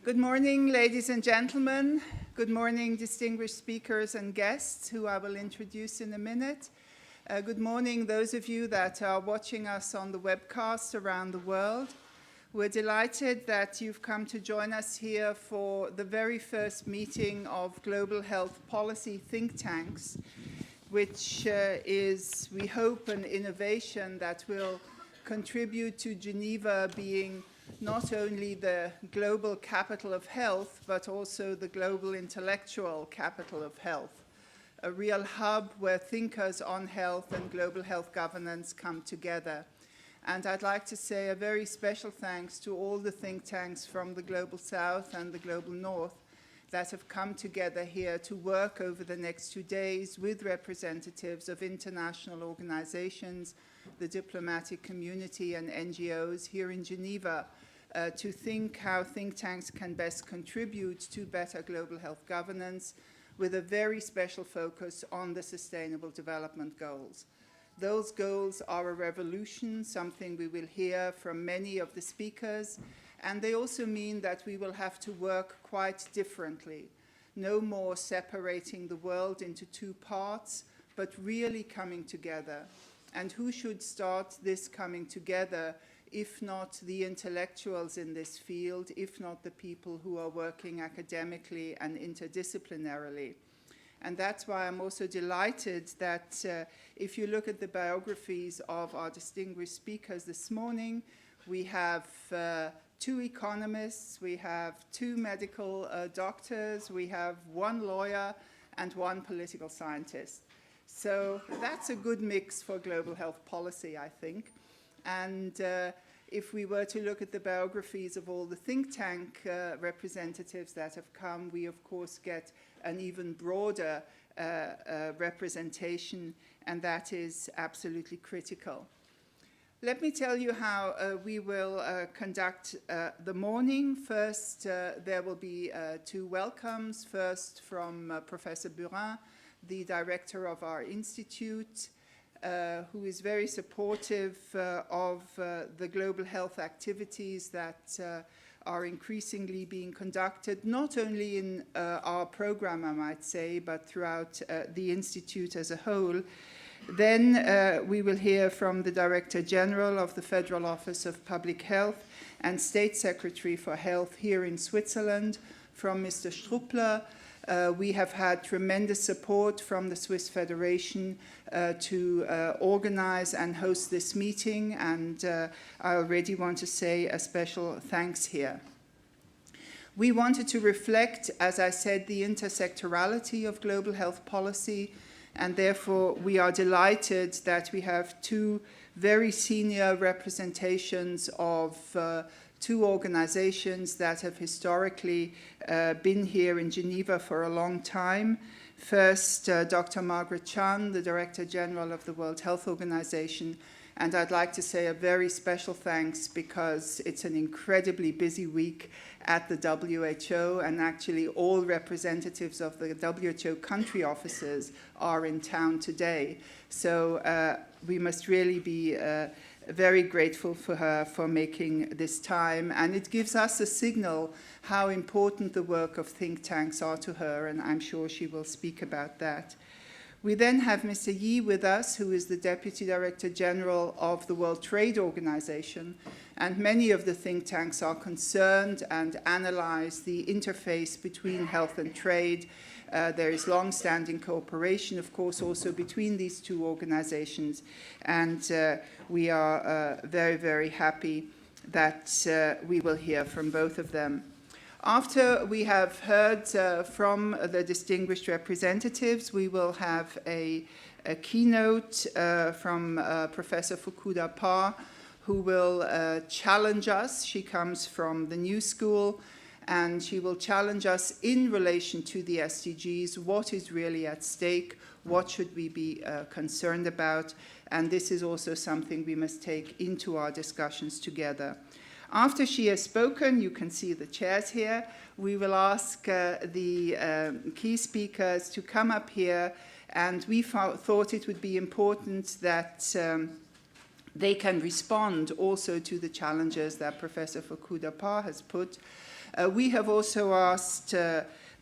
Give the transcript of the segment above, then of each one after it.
Good morning, ladies and gentlemen. Good morning, distinguished speakers and guests who I will introduce in a minute. Good morning, those of you that are watching us on the webcast around the world. We're delighted that you've come to join us here for the very first meeting of global health policy think tanks, which is, we hope, an innovation that will contribute to Geneva being not only the global capital of health, but also the global intellectual capital of health, a real hub where thinkers on health and global health governance come together. And I'd like to say a very special thanks to all the think tanks from the Global South and the Global North that have come together here to work over the next 2 days with representatives of international organizations, the diplomatic community and NGOs here in Geneva to think how think tanks can best contribute to better global health governance with a very special focus on the Sustainable Development Goals. Those goals are a revolution, something we will hear from many of the speakers, and they also mean that we will have to work quite differently. No more separating the world into two parts, but really coming together. And who should start this coming together if not the intellectuals in this field, if not the people who are working academically and interdisciplinarily? And that's why I'm also delighted that if you look at the biographies of our distinguished speakers this morning, we have 2 economists, we have 2 medical doctors, we have 1 lawyer, and 1 political scientist. So that's a good mix for global health policy, I think. And if we were to look at the biographies of all the think tank representatives that have come, we of course get an even broader representation, and that is absolutely critical. Let me tell you how we will conduct the morning. First, there will be 2 welcomes. First, from Professor Burin, the director of our institute, who is very supportive of the global health activities that are increasingly being conducted, not only in our program, I might say, but throughout the institute as a whole. Then we will hear from the Director General of the Federal Office of Public Health and State Secretary for Health here in Switzerland, from Mr. Struppler. We have had tremendous support from the Swiss Federation to organize and host this meeting, and I already want to say a special thanks here. We wanted to reflect, as I said, the intersectorality of global health policy, and therefore we are delighted that we have 2 very senior representations of 2 organizations that have historically been here in Geneva for a long time. First, Dr. Margaret Chan, the Director General of the World Health Organization, and I'd like to say a very special thanks because it's an incredibly busy week at the WHO, and actually all representatives of the WHO country offices are in town today. So we must really be very grateful for her for making this time, and it gives us a signal how important the work of think tanks are to her, and I'm sure she will speak about that. We then have Mr. Yi with us, who is the Deputy Director General of the World Trade Organization, and many of the think tanks are concerned and analyze the interface between health and trade. There is long-standing cooperation, of course, also between these 2 organizations, and we are very, very happy that we will hear from both of them. After we have heard from the distinguished representatives, we will have a keynote from Professor Fukuda Pa, who will challenge us. She comes from the New School, and she will challenge us in relation to the SDGs, what is really at stake, what should we be concerned about, and this is also something we must take into our discussions together. After she has spoken, you can see the chairs here, we will ask the key speakers to come up here, and we thought it would be important that they can respond also to the challenges that Professor Fukuda-Pa has put. We have also asked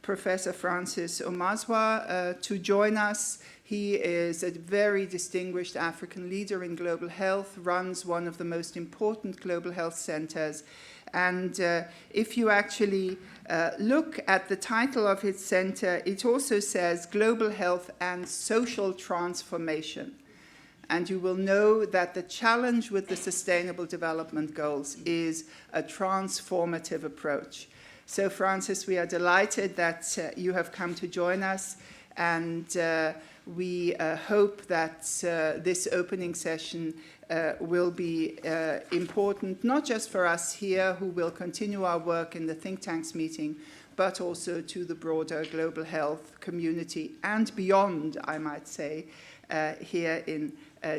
Professor Francis Omazwa to join us. He is a very distinguished African leader in global health, runs one of the most important global health centers. And if you actually look at the title of his center, it also says Global Health and Social Transformation. And you will know that the challenge with the Sustainable Development Goals is a transformative approach. So, Francis, we are delighted that you have come to join us, and we hope that this opening session will be important, not just for us here who will continue our work in the think tanks meeting, but also to the broader global health community and beyond, I might say, here in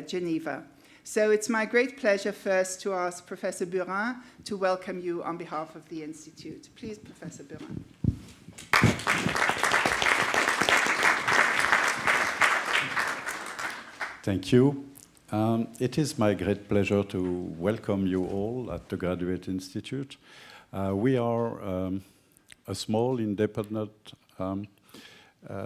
Geneva. So it's my great pleasure first to ask Professor Burin to welcome you on behalf of the Institute. Please, Professor Burin. Thank you. It is my great pleasure to welcome you all at the Graduate Institute. We are a small, independent,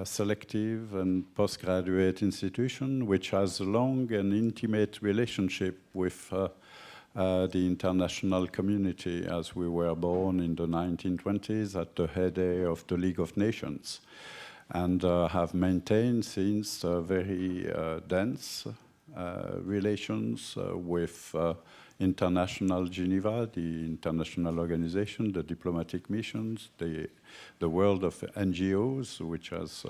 selective and postgraduate institution which has a long and intimate relationship with the international community, as we were born in the 1920s at the heyday of the League of Nations, and have maintained since very dense relations with international Geneva, the international organization, the diplomatic missions, the world of NGOs, which has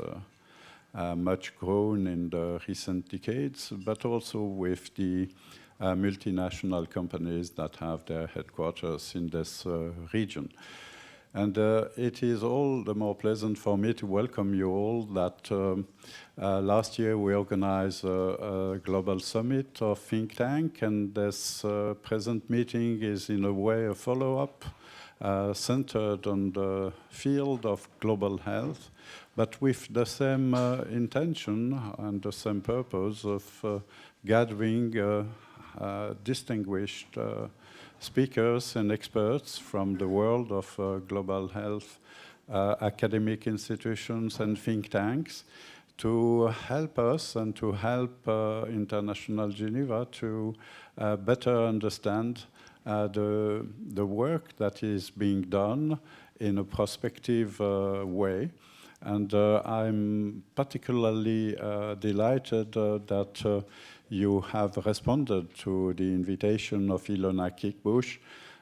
much grown in the recent decades, but also with the multinational companies that have their headquarters in this region. And it is all the more pleasant for me to welcome you all that last year we organized a global summit of think tank, and this present meeting is in a way a follow-up centered on the field of global health, but with the same intention and the same purpose of gathering distinguished speakers and experts from the world of global health, academic institutions and think tanks to help us and to help International Geneva to better understand the work that is being done in a prospective way. And I'm particularly delighted that you have responded to the invitation of Ilona Kickbush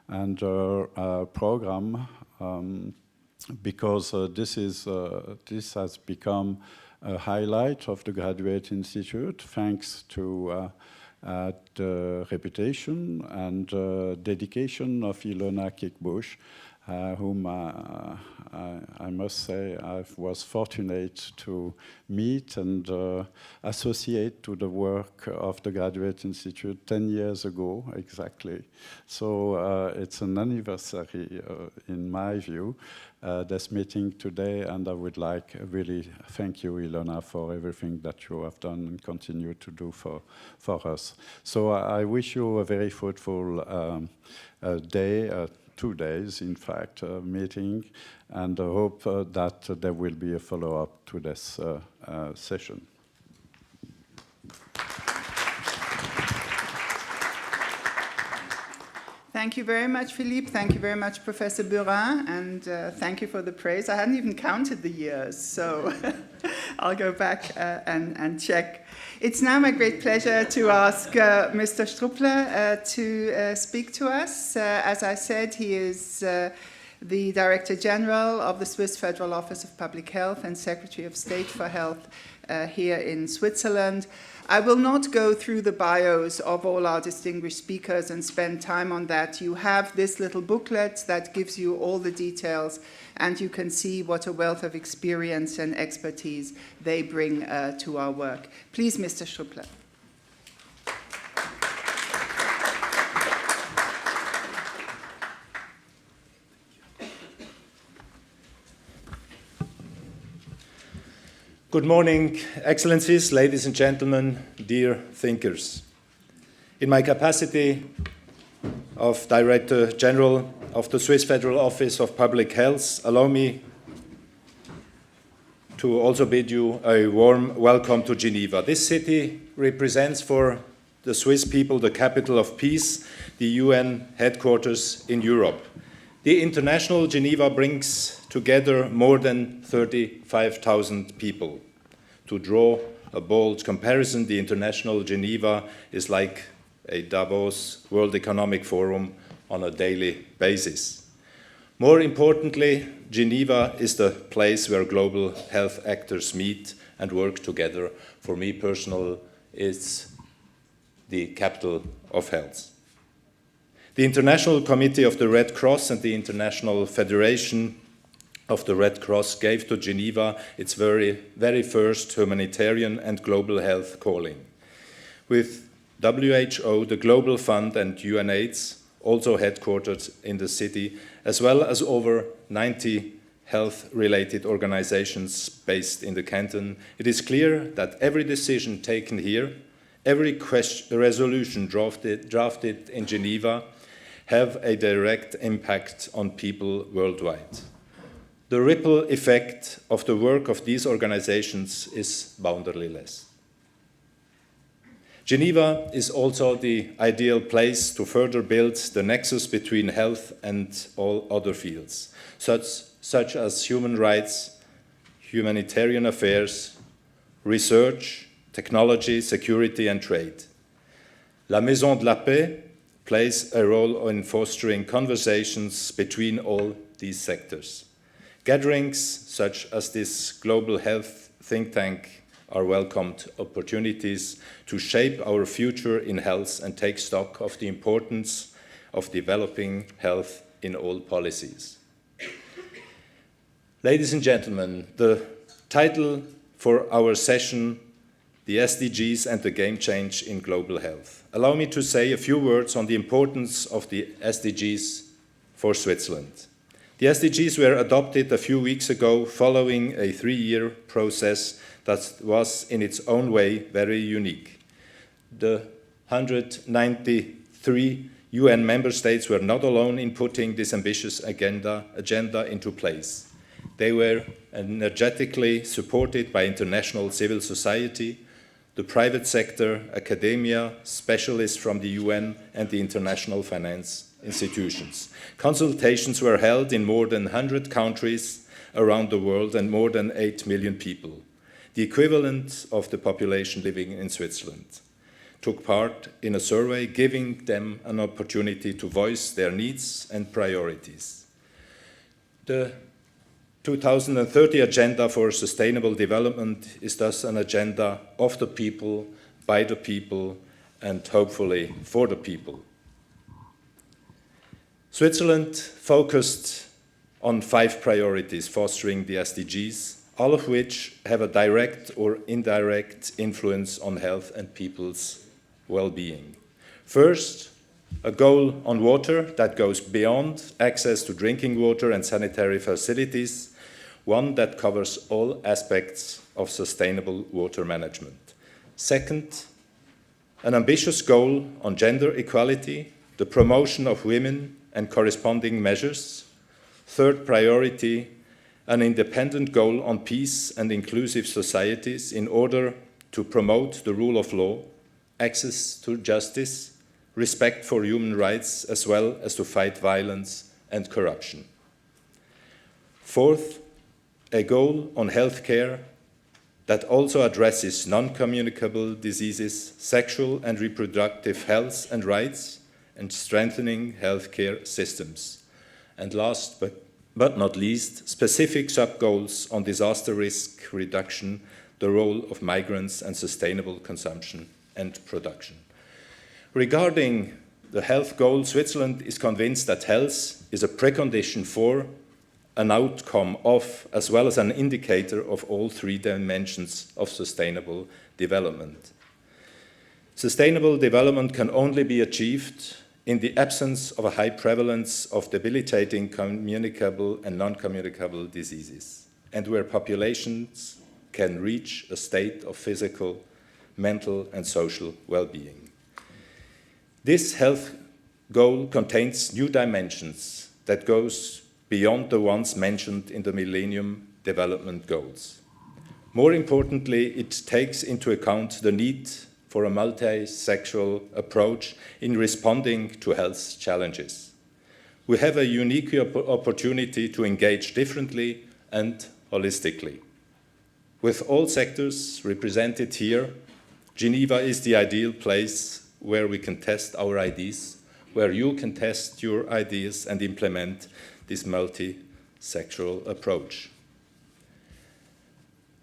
and her program, because this has become a highlight of the Graduate Institute, thanks to the reputation and dedication of Ilona Kickbush, whom I must say I was fortunate to meet and associate to the work of the Graduate Institute 10 years ago, exactly. So it's an anniversary, in my view, this meeting today, and I would like really thank you, Ilona, for everything that you have done and continue to do for us. So I wish you a very fruitful day, 2 days, in fact, meeting, and I hope that there will be a follow-up to this session. Thank you very much, Philippe. Thank you very much, Professor Burin, and thank you for the praise. I hadn't even counted the years, so I'll go back and check. It's now my great pleasure to ask Mr. Struppler to speak to us. As I said, he is the Director General of the Swiss Federal Office of Public Health and Secretary of State for Health here in Switzerland. I will not go through the bios of all our distinguished speakers and spend time on that. You have this little booklet that gives you all the details, and you can see what a wealth of experience and expertise they bring to our work. Please, Mr. Struppler. Good morning, Excellencies, ladies and gentlemen, dear thinkers. In my capacity of Director General of the Swiss Federal Office of Public Health, allow me to also bid you a warm welcome to Geneva. This city represents for the Swiss people the capital of peace, the UN headquarters in Europe. The International Geneva brings together more than 35,000 people. To draw a bold comparison, the International Geneva is like a Davos World Economic Forum on a daily basis. More importantly, Geneva is the place where global health actors meet and work together. For me personally, it's the capital of health. The International Committee of the Red Cross and the International Federation of the Red Cross gave to Geneva its very first humanitarian and global health calling. With WHO, the Global Fund and UNAIDS, also headquartered in the city, as well as over 90 health-related organizations based in the canton, it is clear that every decision taken here, every resolution drafted in Geneva, have a direct impact on people worldwide. The ripple effect of the work of these organizations is boundaryless. Geneva is also the ideal place to further build the nexus between health and all other fields, such as human rights, humanitarian affairs, research, technology, security, and trade. La Maison de la Paix plays a role in fostering conversations between all these sectors. Gatherings such as this global health think tank are welcomed opportunities to shape our future in health and take stock of the importance of developing health in all policies. Ladies and gentlemen, the title for our session, the SDGs and the game change in global health. Allow me to say a few words on the importance of the SDGs for Switzerland. The SDGs were adopted a few weeks ago following a 3-year process that was in its own way very unique. The 193 UN member states were not alone in putting this ambitious agenda into place. They were energetically supported by international civil society, the private sector, academia, specialists from the UN and the international finance institutions. Consultations were held in more than 100 countries around the world and more than 8 million people, the equivalent of the population living in Switzerland, took part in a survey giving them an opportunity to voice their needs and priorities. The 2030 Agenda for Sustainable Development is thus an agenda of the people, by the people, and hopefully for the people. Switzerland focused on 5 priorities fostering the SDGs, all of which have a direct or indirect influence on health and people's well-being. First, a goal on water that goes beyond access to drinking water and sanitary facilities, one that covers all aspects of sustainable water management. Second, an ambitious goal on gender equality, the promotion of women and corresponding measures. Third priority, an independent goal on peace and inclusive societies in order to promote the rule of law, access to justice, respect for human rights, as well as to fight violence and corruption. Fourth, a goal on healthcare that also addresses non-communicable diseases, sexual and reproductive health and rights, and strengthening healthcare systems. And last but not least, specific sub-goals on disaster risk reduction, the role of migrants and sustainable consumption and production. Regarding the health goal, Switzerland is convinced that health is a precondition for, an outcome of, as well as an indicator of all 3 dimensions of sustainable development. Sustainable development can only be achieved in the absence of a high prevalence of debilitating communicable and non-communicable diseases, and where populations can reach a state of physical, mental, and social well-being. This health goal contains new dimensions that goes beyond the ones mentioned in the Millennium Development Goals. More importantly, it takes into account the need for a multi-sectoral approach in responding to health challenges. We have a unique opportunity to engage differently and holistically. With all sectors represented here, Geneva is the ideal place where we can test our ideas, where you can test your ideas and implement this multi-sectoral approach.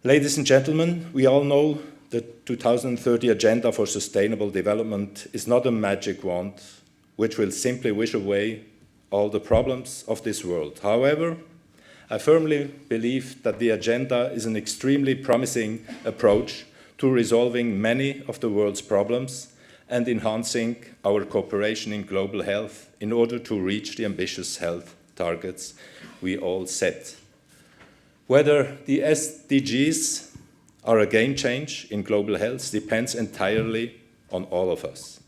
Ladies and gentlemen, we all know the 2030 Agenda for Sustainable Development is not a magic wand which will simply wish away all the problems of this world. However, I firmly believe that the agenda is an extremely promising approach to resolving many of the world's problems and enhancing our cooperation in global health in order to reach the ambitious health targets we all set. Whether the SDGs are a game change in global health depends entirely on all of us.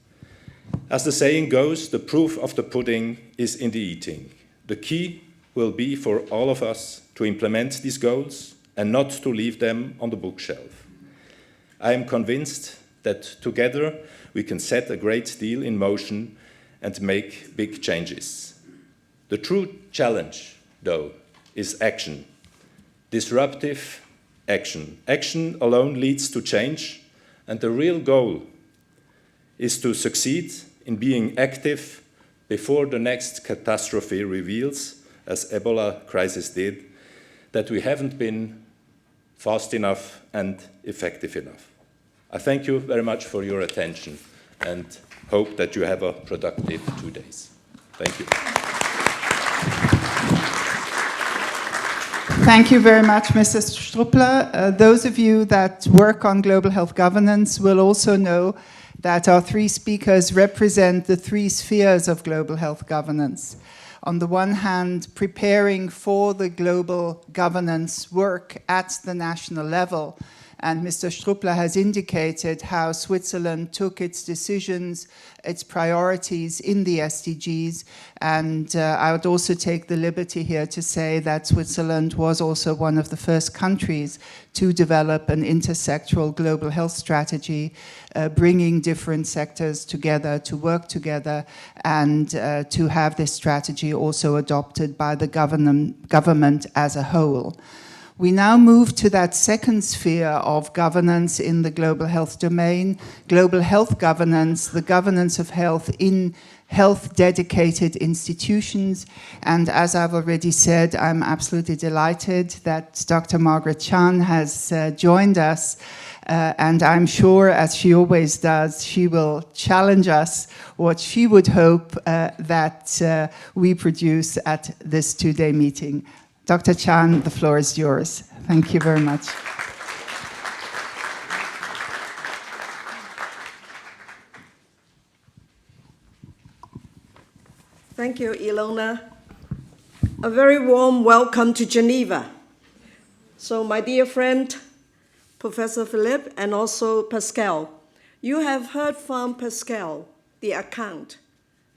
As the saying goes, the proof of the pudding is in the eating. The key will be for all of us to implement these goals and not to leave them on the bookshelf. I am convinced that together we can set a great deal in motion and make big changes. The true challenge, though, is action. Disruptive action. Action alone leads to change, and the real goal is to succeed in being active before the next catastrophe reveals, as Ebola crisis did, that we haven't been fast enough and effective enough. I thank you very much for your attention and hope that you have a productive 2 days. Thank you. Thank you very much, Mr. Struppler. Those of you that work on global health governance will also know that our three speakers represent the three spheres of global health governance. On the one hand, preparing for the global governance work at the national level. And Mr. Struppler has indicated how Switzerland took its decisions, its priorities in the SDGs. And I would also take the liberty here to say that Switzerland was also one of the first countries to develop an intersectoral global health strategy, bringing different sectors together to work together and to have this strategy also adopted by the government as a whole. We now move to that second sphere of governance in the global health domain, global health governance, the governance of health in health-dedicated institutions. And as I've already said, I'm absolutely delighted that Dr. Margaret Chan has joined us. And I'm sure, as she always does, she will challenge us what she would hope that we produce at this two-day meeting. Dr. Chan, the floor is yours. Thank you very much. Thank you, Ilona. A very warm welcome to Geneva. So my dear friend, Professor Philippe, and also Pascal, you have heard from Pascal the account.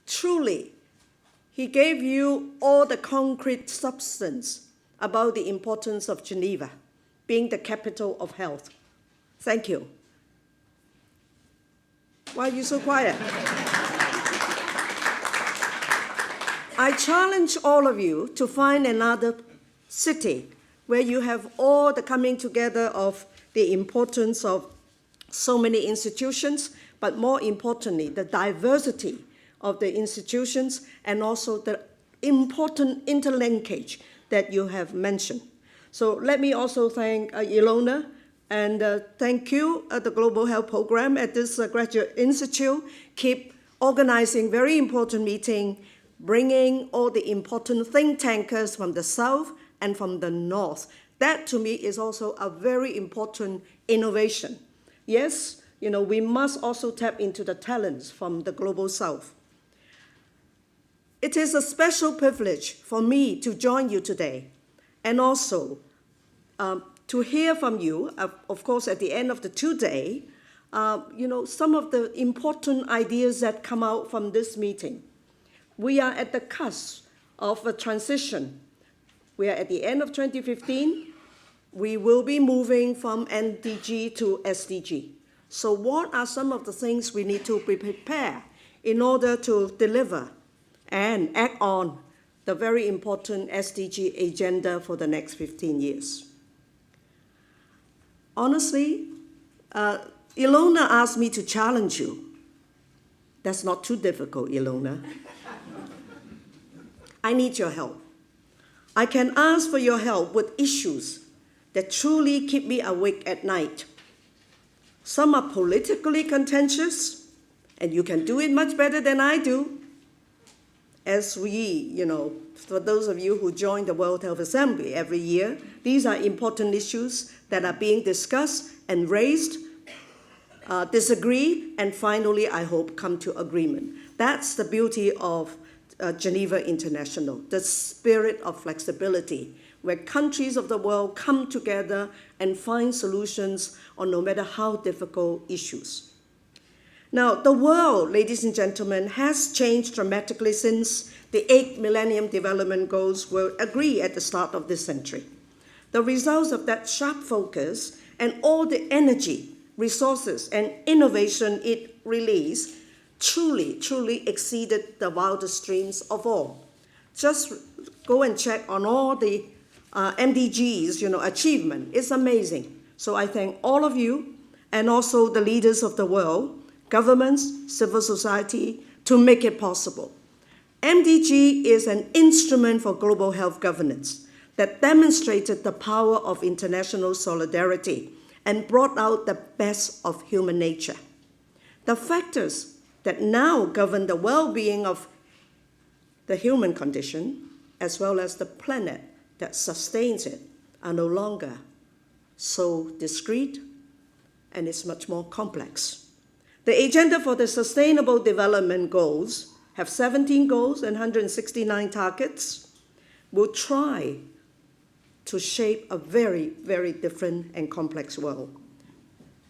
Truly, he gave you all the concrete substance about the importance of Geneva, being the capital of health. Thank you. Why are you so quiet? I challenge all of you to find another city where you have all the coming together of the importance of so many institutions, but more importantly, the diversity of the institutions and also the important interlinkage that you have mentioned. So let me also thank Ilona and thank you, the Global Health Program at this Graduate Institute. Keep organizing very important meeting, bringing all the important think tankers from the South and from the North. That to me is also a very important innovation. Yes, we must also tap into the talents from the Global South. It is a special privilege for me to join you today and also to hear from you, of course, at the end of the 2 day, some of the important ideas that come out from this meeting. We are at the cusp of a transition. We are at the end of 2015. We will be moving from NDG to SDG. So what are some of the things we need to prepare in order to deliver and act on the very important SDG agenda for the next 15 years? Honestly, Ilona asked me to challenge you. That's not too difficult, Ilona. I need your help. I can ask for your help with issues that truly keep me awake at night. Some are politically contentious, and you can do it much better than I do. As we, for those of you who join the World Health Assembly every year, these are important issues that are being discussed and raised, disagreed, and finally, I hope, come to agreement. That's the beauty of Geneva International, the spirit of flexibility, where countries of the world come together and find solutions on no matter how difficult issues. Now, the world, ladies and gentlemen, has changed dramatically since the 8 Millennium Development Goals were agreed at the start of this century. The results of that sharp focus and all the energy, resources, and innovation it released truly exceeded the wildest dreams of all. Just go and check on all the MDGs, achievement. It's amazing. So I thank all of you and also the leaders of the world, governments, civil society, to make it possible. MDG is an instrument for global health governance that demonstrated the power of international solidarity and brought out the best of human nature. The factors that now govern the well-being of the human condition, as well as the planet that sustains it, are no longer so discrete, and it's much more complex. The agenda for the Sustainable Development Goals have 17 goals and 169 targets, will try to shape a very, very different and complex world.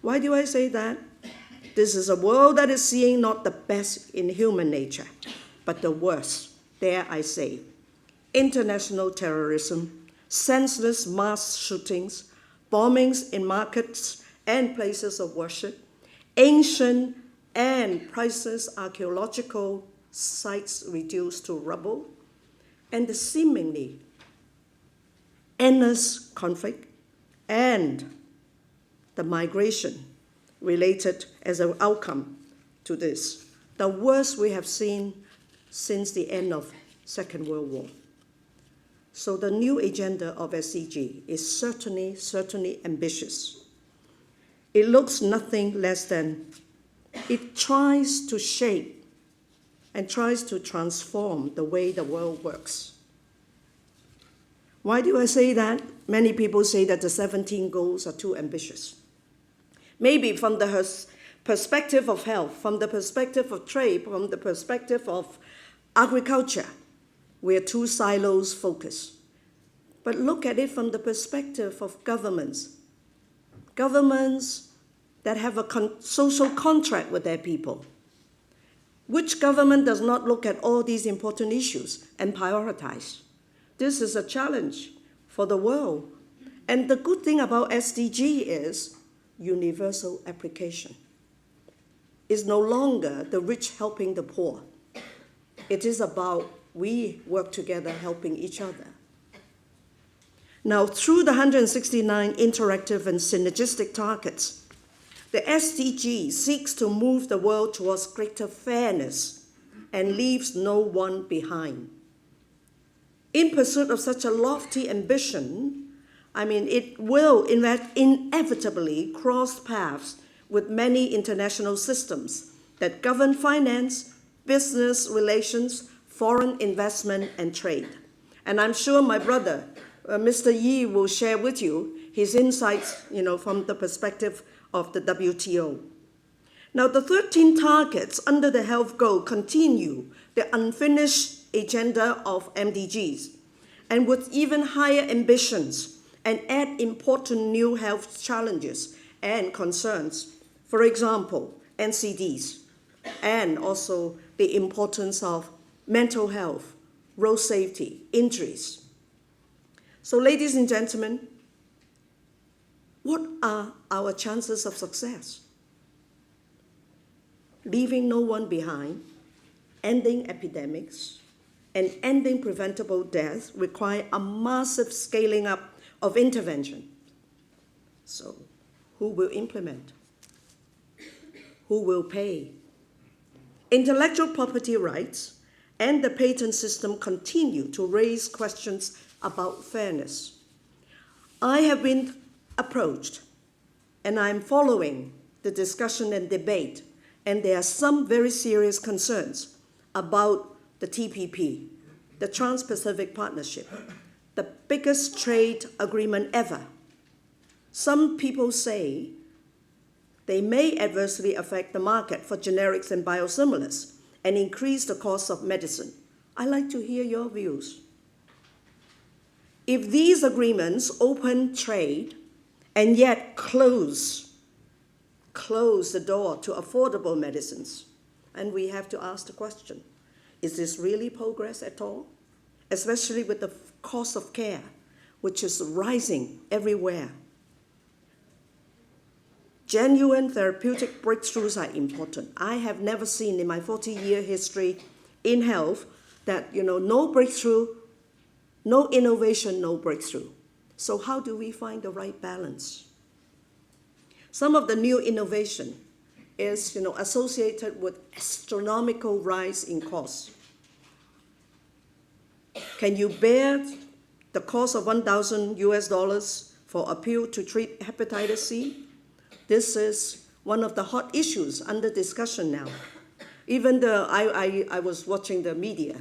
Why do I say that? This is a world that is seeing not the best in human nature, but the worst, dare I say. International terrorism, senseless mass shootings, bombings in markets and places of worship, ancient and priceless archaeological sites reduced to rubble, and the seemingly endless conflict and the migration related as an outcome to this, the worst we have seen since the end of Second World War. So the new agenda of SDG is certainly ambitious. It looks nothing less than, it tries to shape and tries to transform the way the world works. Why do I say that? Many people say that the 17 goals are too ambitious. Maybe from the perspective of health, from the perspective of trade, from the perspective of agriculture, we are too silos focused. But look at it from the perspective of governments. Governments that have a social contract with their people. Which government does not look at all these important issues and prioritize? This is a challenge for the world. And the good thing about SDG is universal application. It's no longer the rich helping the poor. It is about we work together helping each other. Now, through the 169 interactive and synergistic targets, the SDG seeks to move the world towards greater fairness and leaves no one behind. In pursuit of such a lofty ambition, it will inevitably cross paths with many international systems that govern finance, business relations, foreign investment, and trade. And I'm sure my brother, Mr. Yi, will share with you his insights, from the perspective of the WTO. Now, the 13 targets under the health goal continue the unfinished agenda of MDGs, and with even higher ambitions, and add important new health challenges and concerns For example, NCDs, and also the importance of mental health, road safety, injuries. So, ladies and gentlemen, what are our chances of success? Leaving no one behind, ending epidemics, and ending preventable death require a massive scaling up of intervention. So, who will implement? Who will pay? Intellectual property rights and the patent system continue to raise questions about fairness. I have been approached, and I'm following the discussion and debate, and there are some very serious concerns about the TPP, the Trans-Pacific Partnership, the biggest trade agreement ever. Some people say they may adversely affect the market for generics and biosimilars and increase the cost of medicine. I'd like to hear your views. If these agreements open trade and yet close the door to affordable medicines, and we have to ask the question, is this really progress at all? Especially with the cost of care, which is rising everywhere. Genuine therapeutic breakthroughs are important. I have never seen in my 40-year history in health that, no breakthrough, no innovation, no breakthrough. So how do we find the right balance? Some of the new innovation is, associated with astronomical rise in costs. Can you bear the cost of $1,000 for a pill to treat hepatitis C? This is one of the hot issues under discussion now. Even I was watching the media.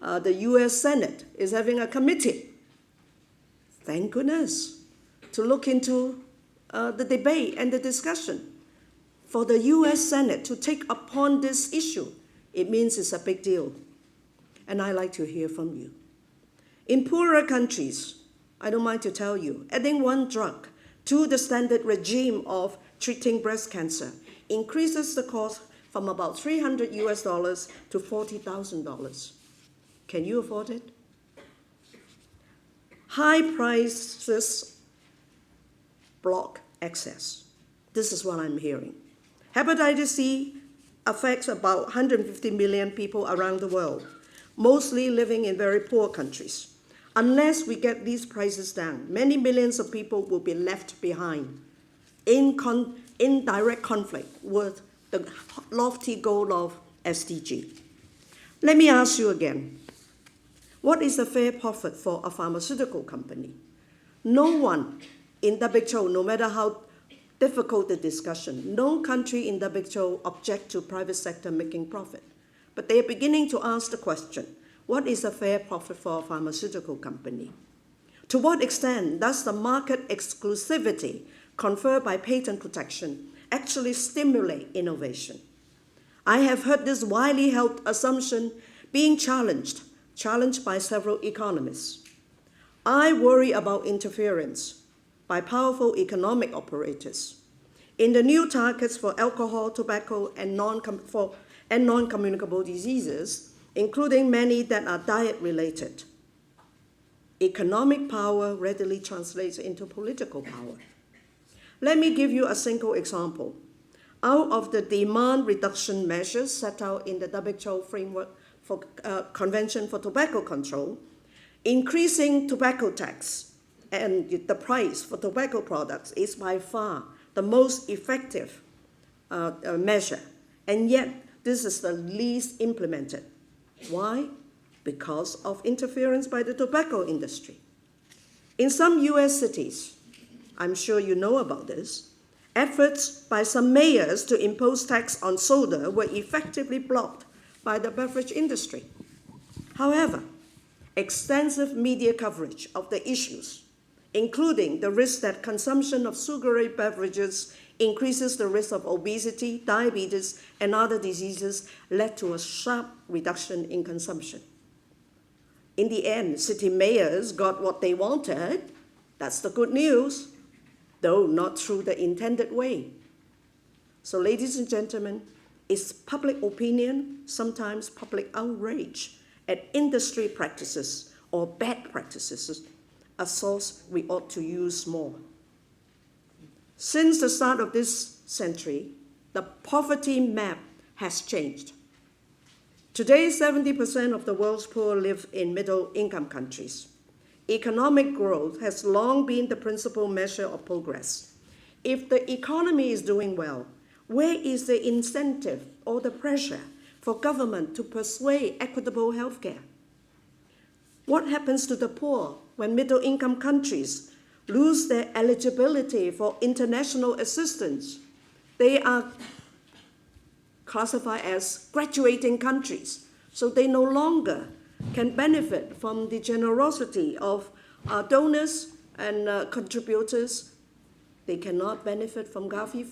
The US Senate is having a committee, thank goodness, to look into the debate and the discussion. For the US Senate to take upon this issue, it means it's a big deal. And I'd like to hear from you. In poorer countries, I don't mind to tell you, adding one drug to the standard regime of treating breast cancer increases the cost from about $300 to $40,000. Can you afford it? High prices block access. This is what I'm hearing. Hepatitis C affects about 150 million people around the world, mostly living in very poor countries. Unless we get these prices down, many millions of people will be left behind in direct conflict with the lofty goal of SDG. Let me ask you again, what is the fair profit for a pharmaceutical company? No one in WHO, no matter how difficult the discussion, no country in WHO object to private sector making profit. But they are beginning to ask the question, what is a fair profit for a pharmaceutical company? To what extent does the market exclusivity conferred by patent protection actually stimulate innovation? I have heard this widely held assumption being challenged by several economists. I worry about interference by powerful economic operators in the new targets for alcohol, tobacco, and non-communicable diseases, including many that are diet-related. Economic power readily translates into political power. Let me give you a single example. Out of the demand reduction measures set out in the WHO framework for Convention for Tobacco Control, increasing tobacco tax and the price for tobacco products is by far the most effective measure, and yet this is the least implemented. Why? Because of interference by the tobacco industry. In some US cities, I'm sure you know about this, efforts by some mayors to impose tax on soda were effectively blocked by the beverage industry. However, extensive media coverage of the issues, including the risk that consumption of sugary beverages increases the risk of obesity, diabetes, and other diseases, led to a sharp reduction in consumption. In the end, city mayors got what they wanted. That's the good news, though not through the intended way. So, ladies and gentlemen, it's public opinion, sometimes public outrage at industry practices or bad practices, a source we ought to use more. Since the start of this century, the poverty map has changed. Today, 70% of the world's poor live in middle-income countries. Economic growth has long been the principal measure of progress. If the economy is doing well, where is the incentive or the pressure for government to persuade equitable healthcare? What happens to the poor when middle-income countries lose their eligibility for international assistance? They are classified as graduating countries, so they no longer can benefit from the generosity of donors and contributors. They cannot benefit from Gavi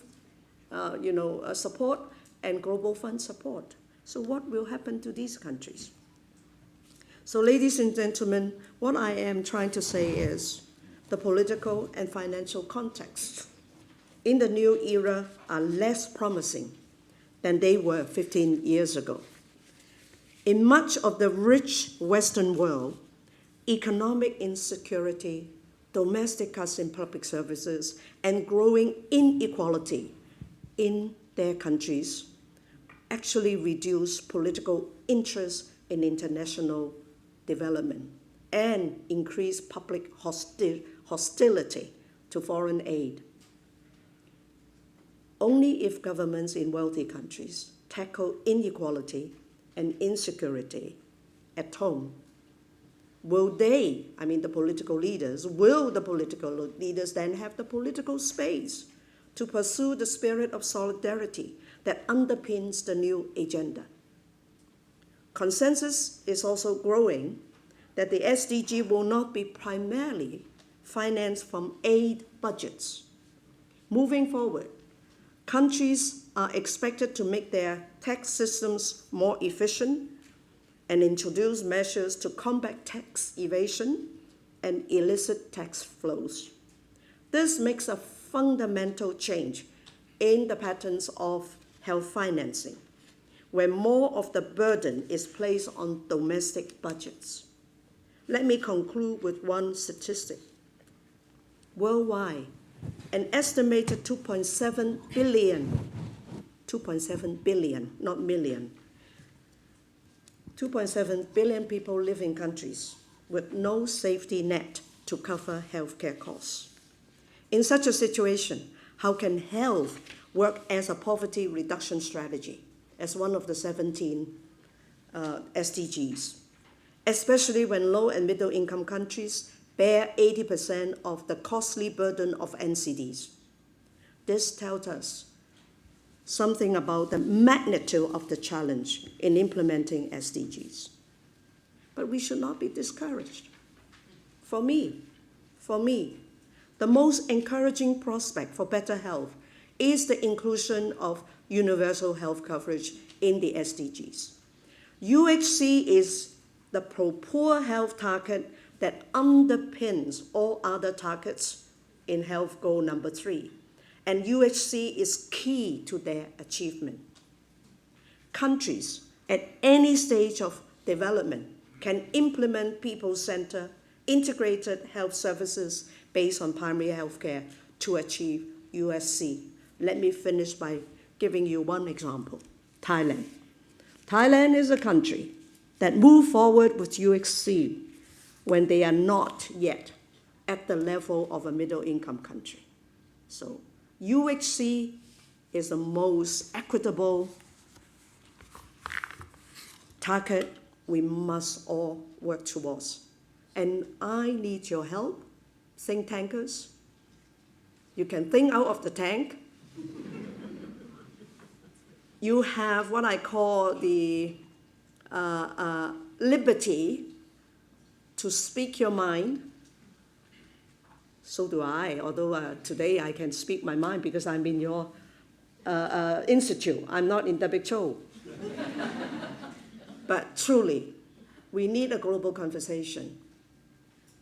support and Global Fund support. So what will happen to these countries? So ladies and gentlemen, what I am trying to say is the political and financial context in the new era are less promising than they were 15 years ago. In much of the rich Western world, economic insecurity, domestic cuts in public services, and growing inequality in their countries actually reduce political interest in international development and increase public hostility to foreign aid. Only if governments in wealthy countries tackle inequality and insecurity at home will the political leaders then have the political space to pursue the spirit of solidarity that underpins the new agenda. Consensus is also growing that the SDG will not be primarily financed from aid budgets. Moving forward, countries are expected to make their tax systems more efficient and introduce measures to combat tax evasion and illicit tax flows. This makes a fundamental change in the patterns of health financing, where more of the burden is placed on domestic budgets. Let me conclude with one statistic. Worldwide, an estimated 2.7 billion, not million, 2.7 billion people live in countries with no safety net to cover healthcare costs. In such a situation, how can health work as a poverty reduction strategy, as one of the 17 SDGs, especially when low and middle income countries bear 80% of the costly burden of NCDs? This tells us something about the magnitude of the challenge in implementing SDGs. But we should not be discouraged. For me, the most encouraging prospect for better health is the inclusion of universal health coverage in the SDGs. UHC is the pro-poor health target that underpins all other targets in health goal number 3. And UHC is key to their achievement. Countries at any stage of development can implement people-centered, integrated health services based on primary health care to achieve UHC. Let me finish by giving you one example, Thailand. Thailand is a country that moved forward with UHC when they are not yet at the level of a middle-income country. So UHC is the most equitable target we must all work towards. And I need your help, think tankers. You can think out of the tank. You have what I call the liberty to speak your mind. So do I, although today I can speak my mind because I'm in your institute. I'm not in WHO. But truly, we need a global conversation.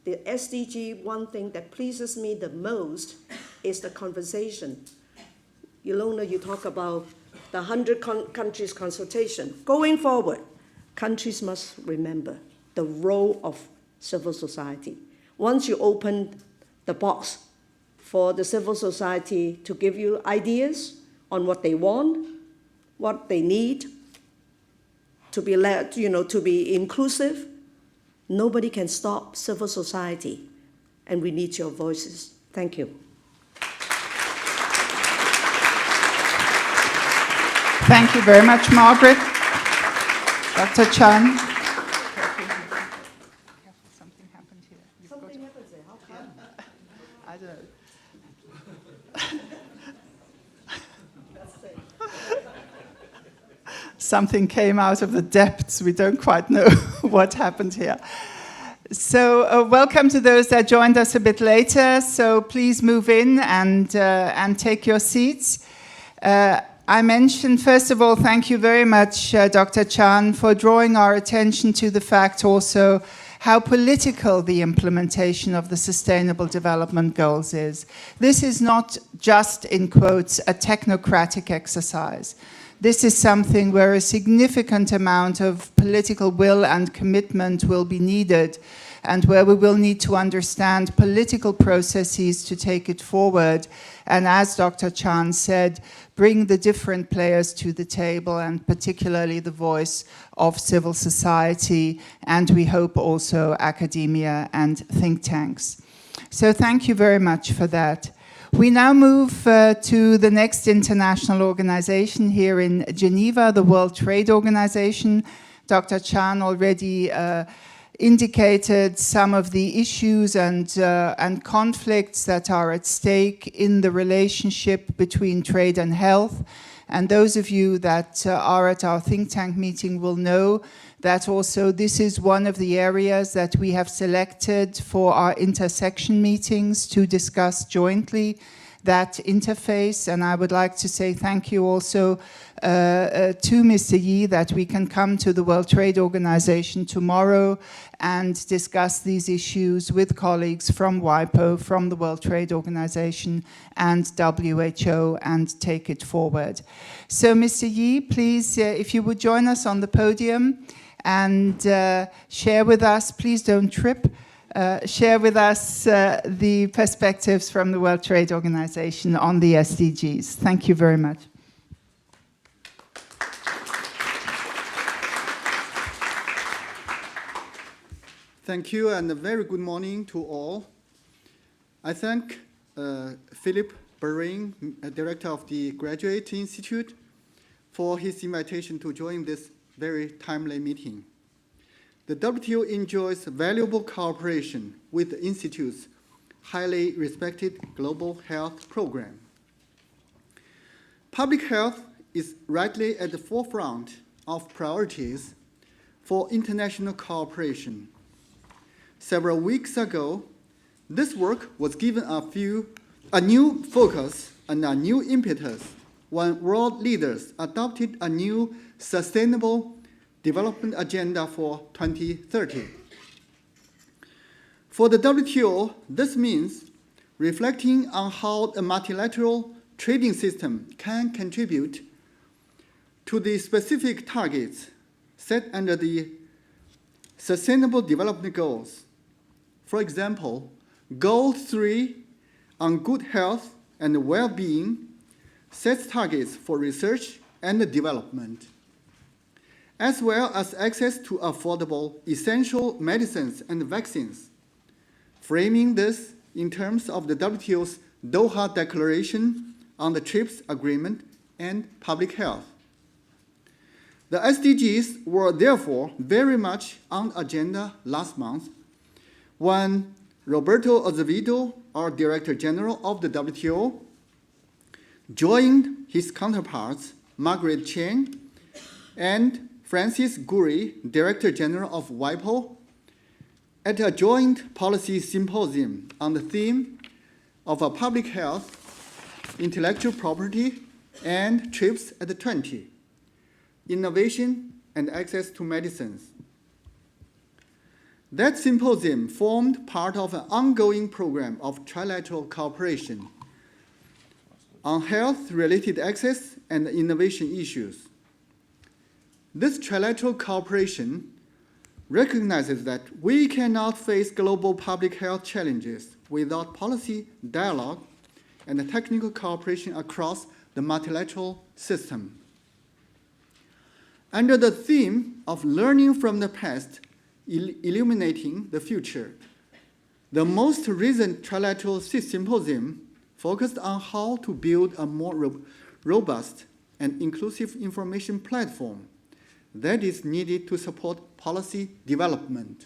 The SDG, one thing that pleases me the most is the conversation, Ilona, you talk about the 100 countries consultation. Going forward, countries must remember the role of civil society. Once you open the box for the civil society to give you ideas on what they want, what they need, to be led, to be inclusive, nobody can stop civil society, and we need your voices. Thank you. Thank you very much, Margaret. Dr. Chan. Something happened here. Something happens there. How come? I don't know. Something came out of the depths. We don't quite know what happened here. So welcome to those that joined us a bit later. So please move in and take your seats. I mentioned, first of all, thank you very much, Dr. Chan, for drawing our attention to the fact also how political the implementation of the Sustainable Development Goals is. This is not just, in quotes, a technocratic exercise. This is something where a significant amount of political will and commitment will be needed, and where we will need to understand political processes to take it forward. And as Dr. Chan said, bring the different players to the table, and particularly the voice of civil society, and we hope also academia and think tanks. So thank you very much for that. We now move to the next international organization here in Geneva, the World Trade Organization. Dr. Chan already indicated some of the issues and conflicts that are at stake in the relationship between trade and health. And those of you that are at our think tank meeting will know that also this is one of the areas that we have selected for our intersection meetings to discuss jointly, that interface. And I would like to say thank you also to Mr. Yi that we can come to the World Trade Organization tomorrow and discuss these issues with colleagues from WIPO, from the World Trade Organization and WHO, and take it forward. So Mr. Yi, please, if you would join us on the podium and share with us, please don't trip, share with us the perspectives from the World Trade Organization on the SDGs. Thank you very much. Thank you, and a very good morning to all. I thank Philip Bering, Director of the Graduate Institute, for his invitation to join this very timely meeting. The WTO enjoys valuable cooperation with the Institute's highly respected Global Health Program. Public health is rightly at the forefront of priorities for international cooperation. Several weeks ago, this work was given a new focus and a new impetus when world leaders adopted a new Sustainable Development Agenda for 2030. For the WTO, this means reflecting on how a multilateral trading system can contribute to the specific targets set under the Sustainable Development Goals. For example, Goal 3 on good health and well-being sets targets for research and development, as well as access to affordable essential medicines and vaccines, framing this in terms of the WTO's Doha Declaration on the TRIPS Agreement and public health. The SDGs were therefore very much on the agenda last month when Roberto Azevedo, our Director General of the WTO, joined his counterparts, Margaret Chan and Francis Gurry, Director General of WIPO, at a joint policy symposium on the theme of public health, intellectual property, and TRIPS at 20, innovation and access to medicines. That symposium formed part of an ongoing program of trilateral cooperation on health-related access and innovation issues. This trilateral cooperation recognizes that we cannot face global public health challenges without policy dialogue and technical cooperation across the multilateral system. Under the theme of learning from the past, illuminating the future, the most recent trilateral symposium focused on how to build a more robust and inclusive information platform that is needed to support policy development.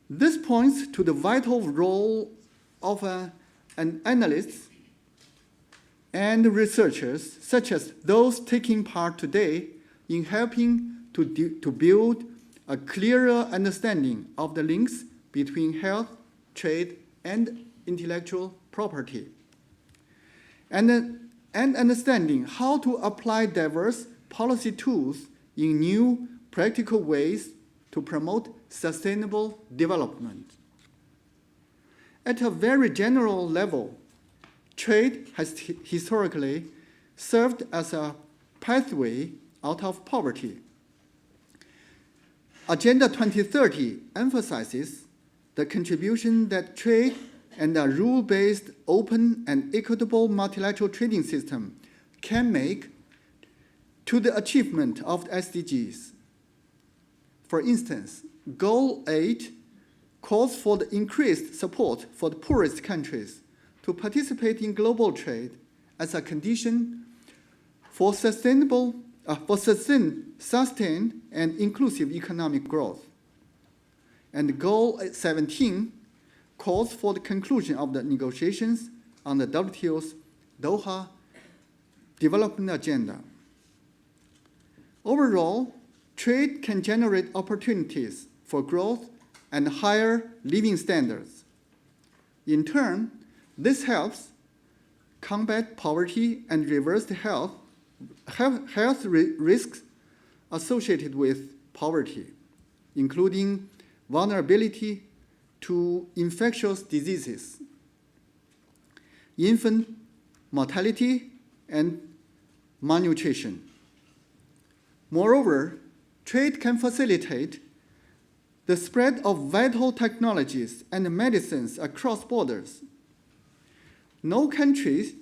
This points to the vital role of an analyst and researchers, such as those taking part today, in helping to build a clearer understanding of the links between health, trade, and intellectual property, and understanding how to apply diverse policy tools in new, practical ways to promote sustainable development. At a very general level, trade has historically served as a pathway out of poverty. Agenda 2030 emphasizes the contribution that trade and a rule-based, open, and equitable multilateral trading system can make to the achievement of the SDGs. For instance, Goal 8 calls for the increased support for the poorest countries to participate in global trade as a condition for sustained and inclusive economic growth. And Goal 17 calls for the conclusion of the negotiations on the WTO's Doha Development Agenda. Overall, trade can generate opportunities for growth and higher living standards. In turn, this helps combat poverty and reverse the health risks associated with poverty, including vulnerability to infectious diseases, infant mortality, and malnutrition. Moreover, trade can facilitate the spread of vital technologies and medicines across borders. No country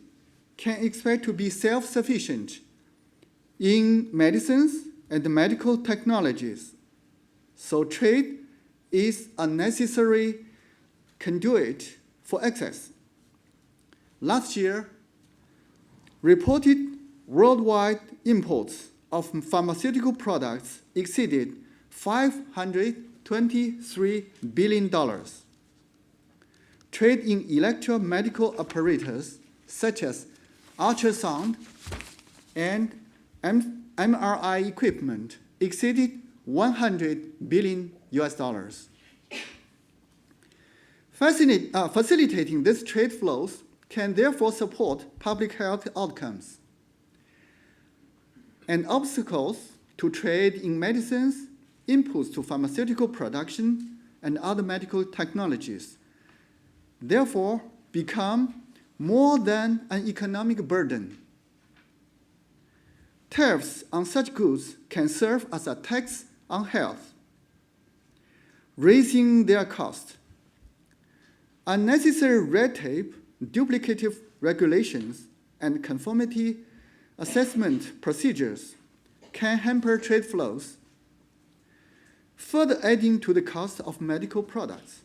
can expect to be self-sufficient in medicines and medical technologies, so trade is a necessary conduit for access. Last year, reported worldwide imports of pharmaceutical products exceeded $523 billion. Trade in electromedical apparatus such as ultrasound and MRI equipment exceeded $100 billion. Facilitating these trade flows can therefore support public health outcomes. And obstacles to trade in medicines, inputs to pharmaceutical production, and other medical technologies therefore become more than an economic burden. Tariffs on such goods can serve as a tax on health, raising their cost. Unnecessary red tape, duplicative regulations, and conformity assessment procedures can hamper trade flows, further adding to the cost of medical products.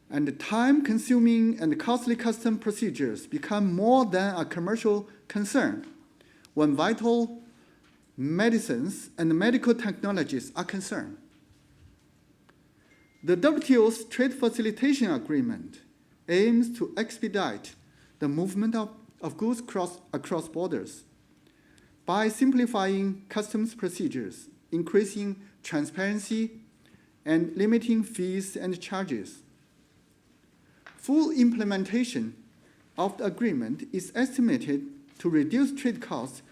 And time-consuming and costly custom procedures become more than a commercial concern when vital medicines and medical technologies are concerned. The WTO's Trade Facilitation Agreement aims to expedite the movement of goods across borders by simplifying customs procedures, increasing transparency, and limiting fees and charges. Full implementation of the agreement is estimated to reduce trade costs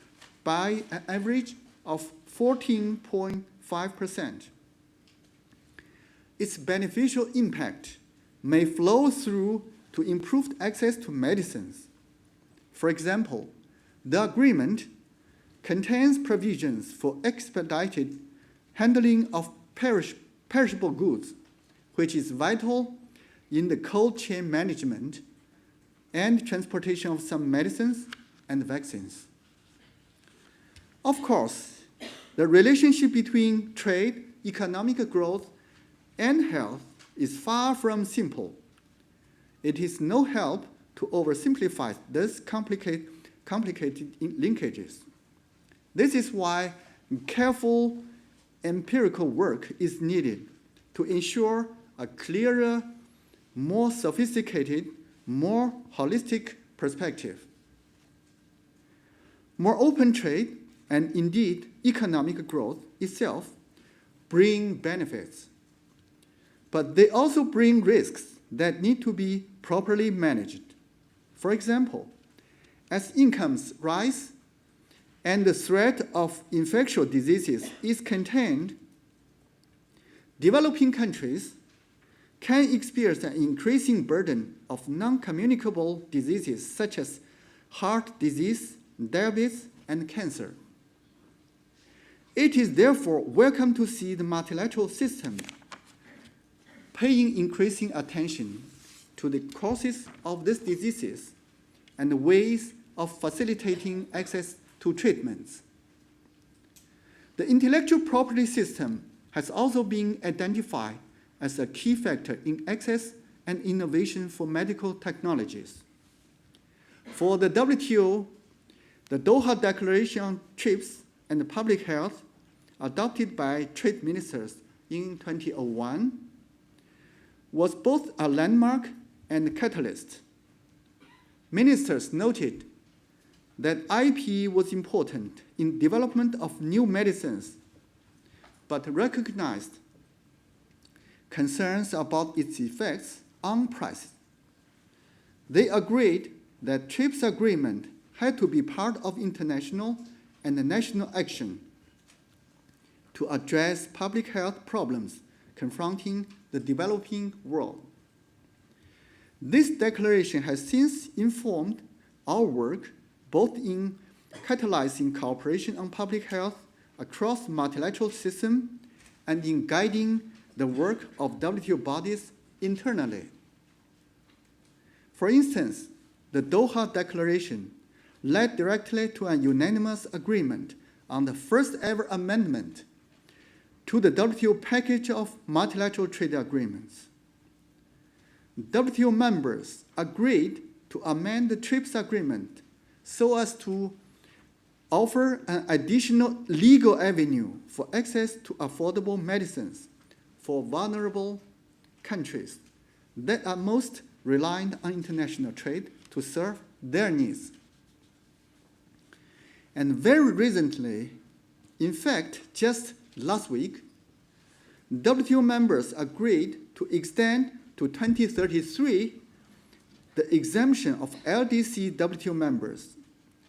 by an average of 14.5%. Its beneficial impact may flow through to improve access to medicines. For example, the agreement contains provisions for expedited handling of perishable goods, which is vital in the cold chain management and transportation of some medicines and vaccines. Of course, the relationship between trade, economic growth, and health is far from simple. It is no help to oversimplify these complicated linkages. This is why careful empirical work is needed to ensure a clearer, more sophisticated, more holistic perspective. More open trade and indeed economic growth itself bring benefits, but they also bring risks that need to be properly managed. For example, as incomes rise and the threat of infectious diseases is contained, developing countries can experience an increasing burden of non-communicable diseases such as heart disease, diabetes, and cancer. It is therefore welcome to see the multilateral system paying increasing attention to the causes of these diseases and the ways of facilitating access to treatments. The intellectual property system has also been identified as a key factor in access and innovation for medical technologies. For the WTO, the Doha Declaration on TRIPS and Public Health, adopted by trade ministers in 2001, was both a landmark and a catalyst. Ministers noted that IP was important in development of new medicines, but recognized concerns about its effects on prices. They agreed that TRIPS agreement had to be part of international and national action to address public health problems confronting the developing world. This declaration has since informed our work both in catalyzing cooperation on public health across multilateral systems and in guiding the work of WTO bodies internally. For instance, the Doha Declaration led directly to a unanimous agreement on the first ever amendment to the WTO package of multilateral trade agreements. WTO members agreed to amend the TRIPS agreement so as to offer an additional legal avenue for access to affordable medicines for vulnerable countries that are most reliant on international trade to serve their needs. And very recently, in fact, just last week, WTO members agreed to extend to 2033 the exemption of LDC WTO members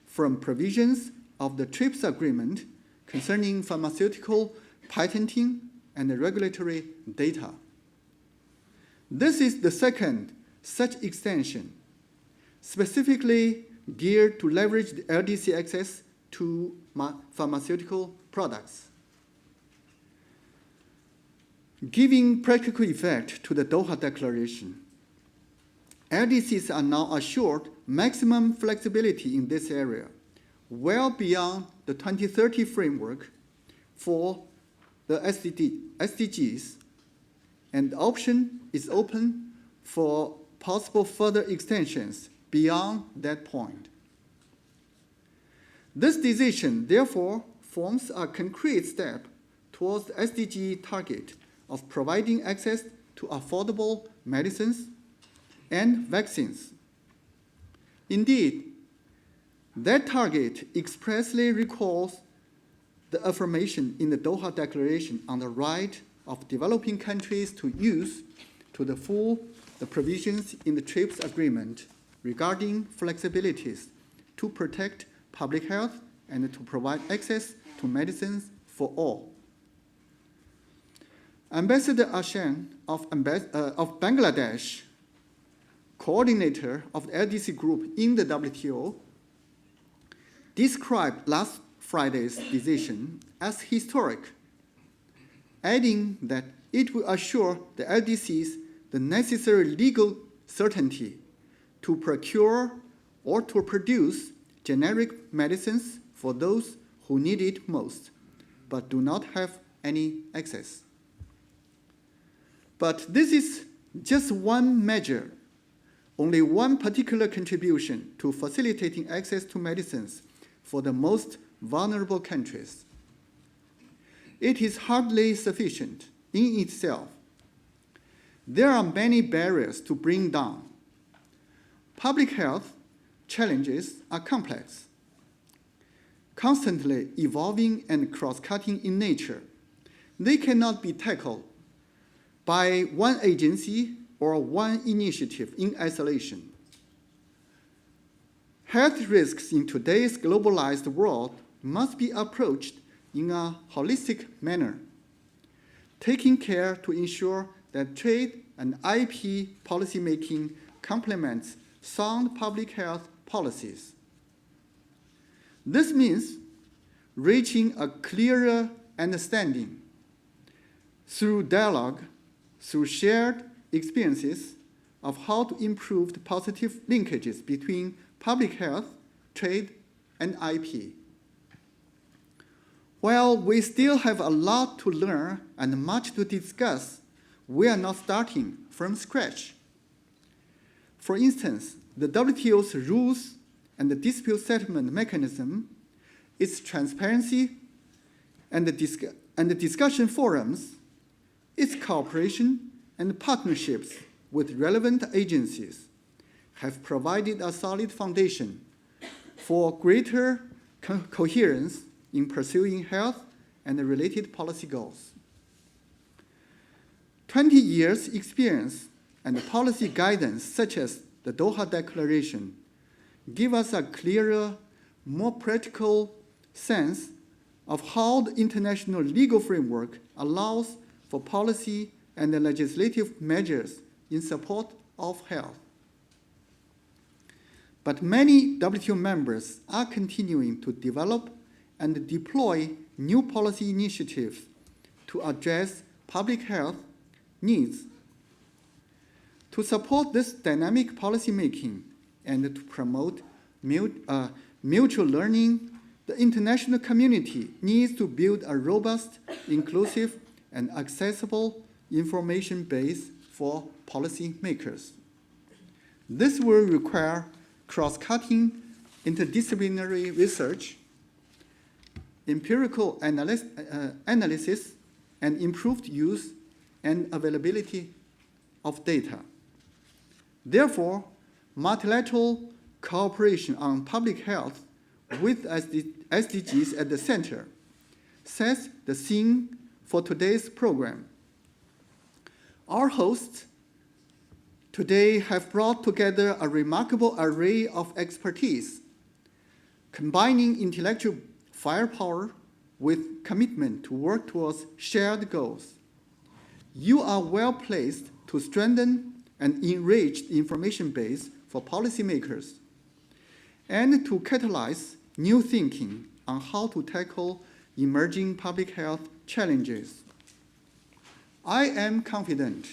from provisions of the TRIPS agreement concerning pharmaceutical patenting and regulatory data. This is the second such extension, specifically geared to leverage the LDC access to pharmaceutical products. Giving practical effect to the Doha Declaration, LDCs are now assured maximum flexibility in this area, well beyond the 2030 framework for the SDGs, and the option is open for possible further extensions beyond that point. This decision, therefore, forms a concrete step towards the SDG target of providing access to affordable medicines and vaccines. Indeed, that target expressly recalls the affirmation in the Doha Declaration on the right of developing countries to use to the full the provisions in the TRIPS agreement regarding flexibilities to protect public health and to provide access to medicines for all. Ambassador Ashan of Bangladesh coordinator of the LDC group in the WTO, described last Friday's decision as historic, adding that it will assure the LDCs the necessary legal certainty to procure or to produce generic medicines for those who need it most, but do not have any access. But this is just one measure, only one particular contribution to facilitating access to medicines for the most vulnerable countries. It is hardly sufficient in itself. There are many barriers to bring down. Public health challenges are complex, constantly evolving and cross-cutting in nature. They cannot be tackled by one agency or one initiative in isolation. Health risks in today's globalized world must be approached in a holistic manner, taking care to ensure that trade and IP policymaking complements sound public health policies. This means reaching a clearer understanding through dialogue, through shared experiences of how to improve the positive linkages between public health, trade, and IP. While we still have a lot to learn and much to discuss, we are not starting from scratch. For instance, the WTO's rules and the dispute settlement mechanism, its transparency, and the discussion forums, its cooperation and partnerships with relevant agencies have provided a solid foundation for greater coherence in pursuing health and related policy goals. 20 years' experience and policy guidance, such as the Doha Declaration, give us a clearer, more practical sense of how the international legal framework allows for policy and legislative measures in support of health. But many WTO members are continuing to develop and deploy new policy initiatives to address public health needs. To support this dynamic policymaking and to promote mutual learning, the international community needs to build a robust, inclusive, and accessible information base for policymakers. This will require cross-cutting interdisciplinary research, empirical analysis, and improved use and availability of data. Therefore, multilateral cooperation on public health with SDGs at the center sets the scene for today's program. Our hosts today have brought together a remarkable array of expertise, combining intellectual firepower with commitment to work towards shared goals. You are well placed to strengthen and enrich the information base for policymakers and to catalyze new thinking on how to tackle emerging public health challenges. I am confident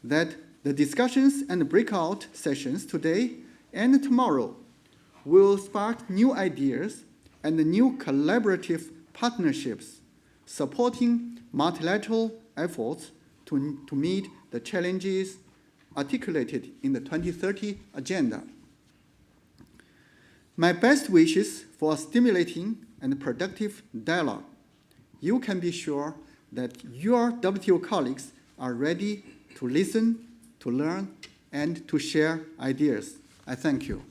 that the discussions and breakout sessions today and tomorrow will spark new ideas and new collaborative partnerships supporting multilateral efforts to meet the challenges articulated in the 2030 Agenda. My best wishes for a stimulating and productive dialogue. You can be sure that your WTO colleagues are ready to listen, to learn, and to share ideas. I thank you.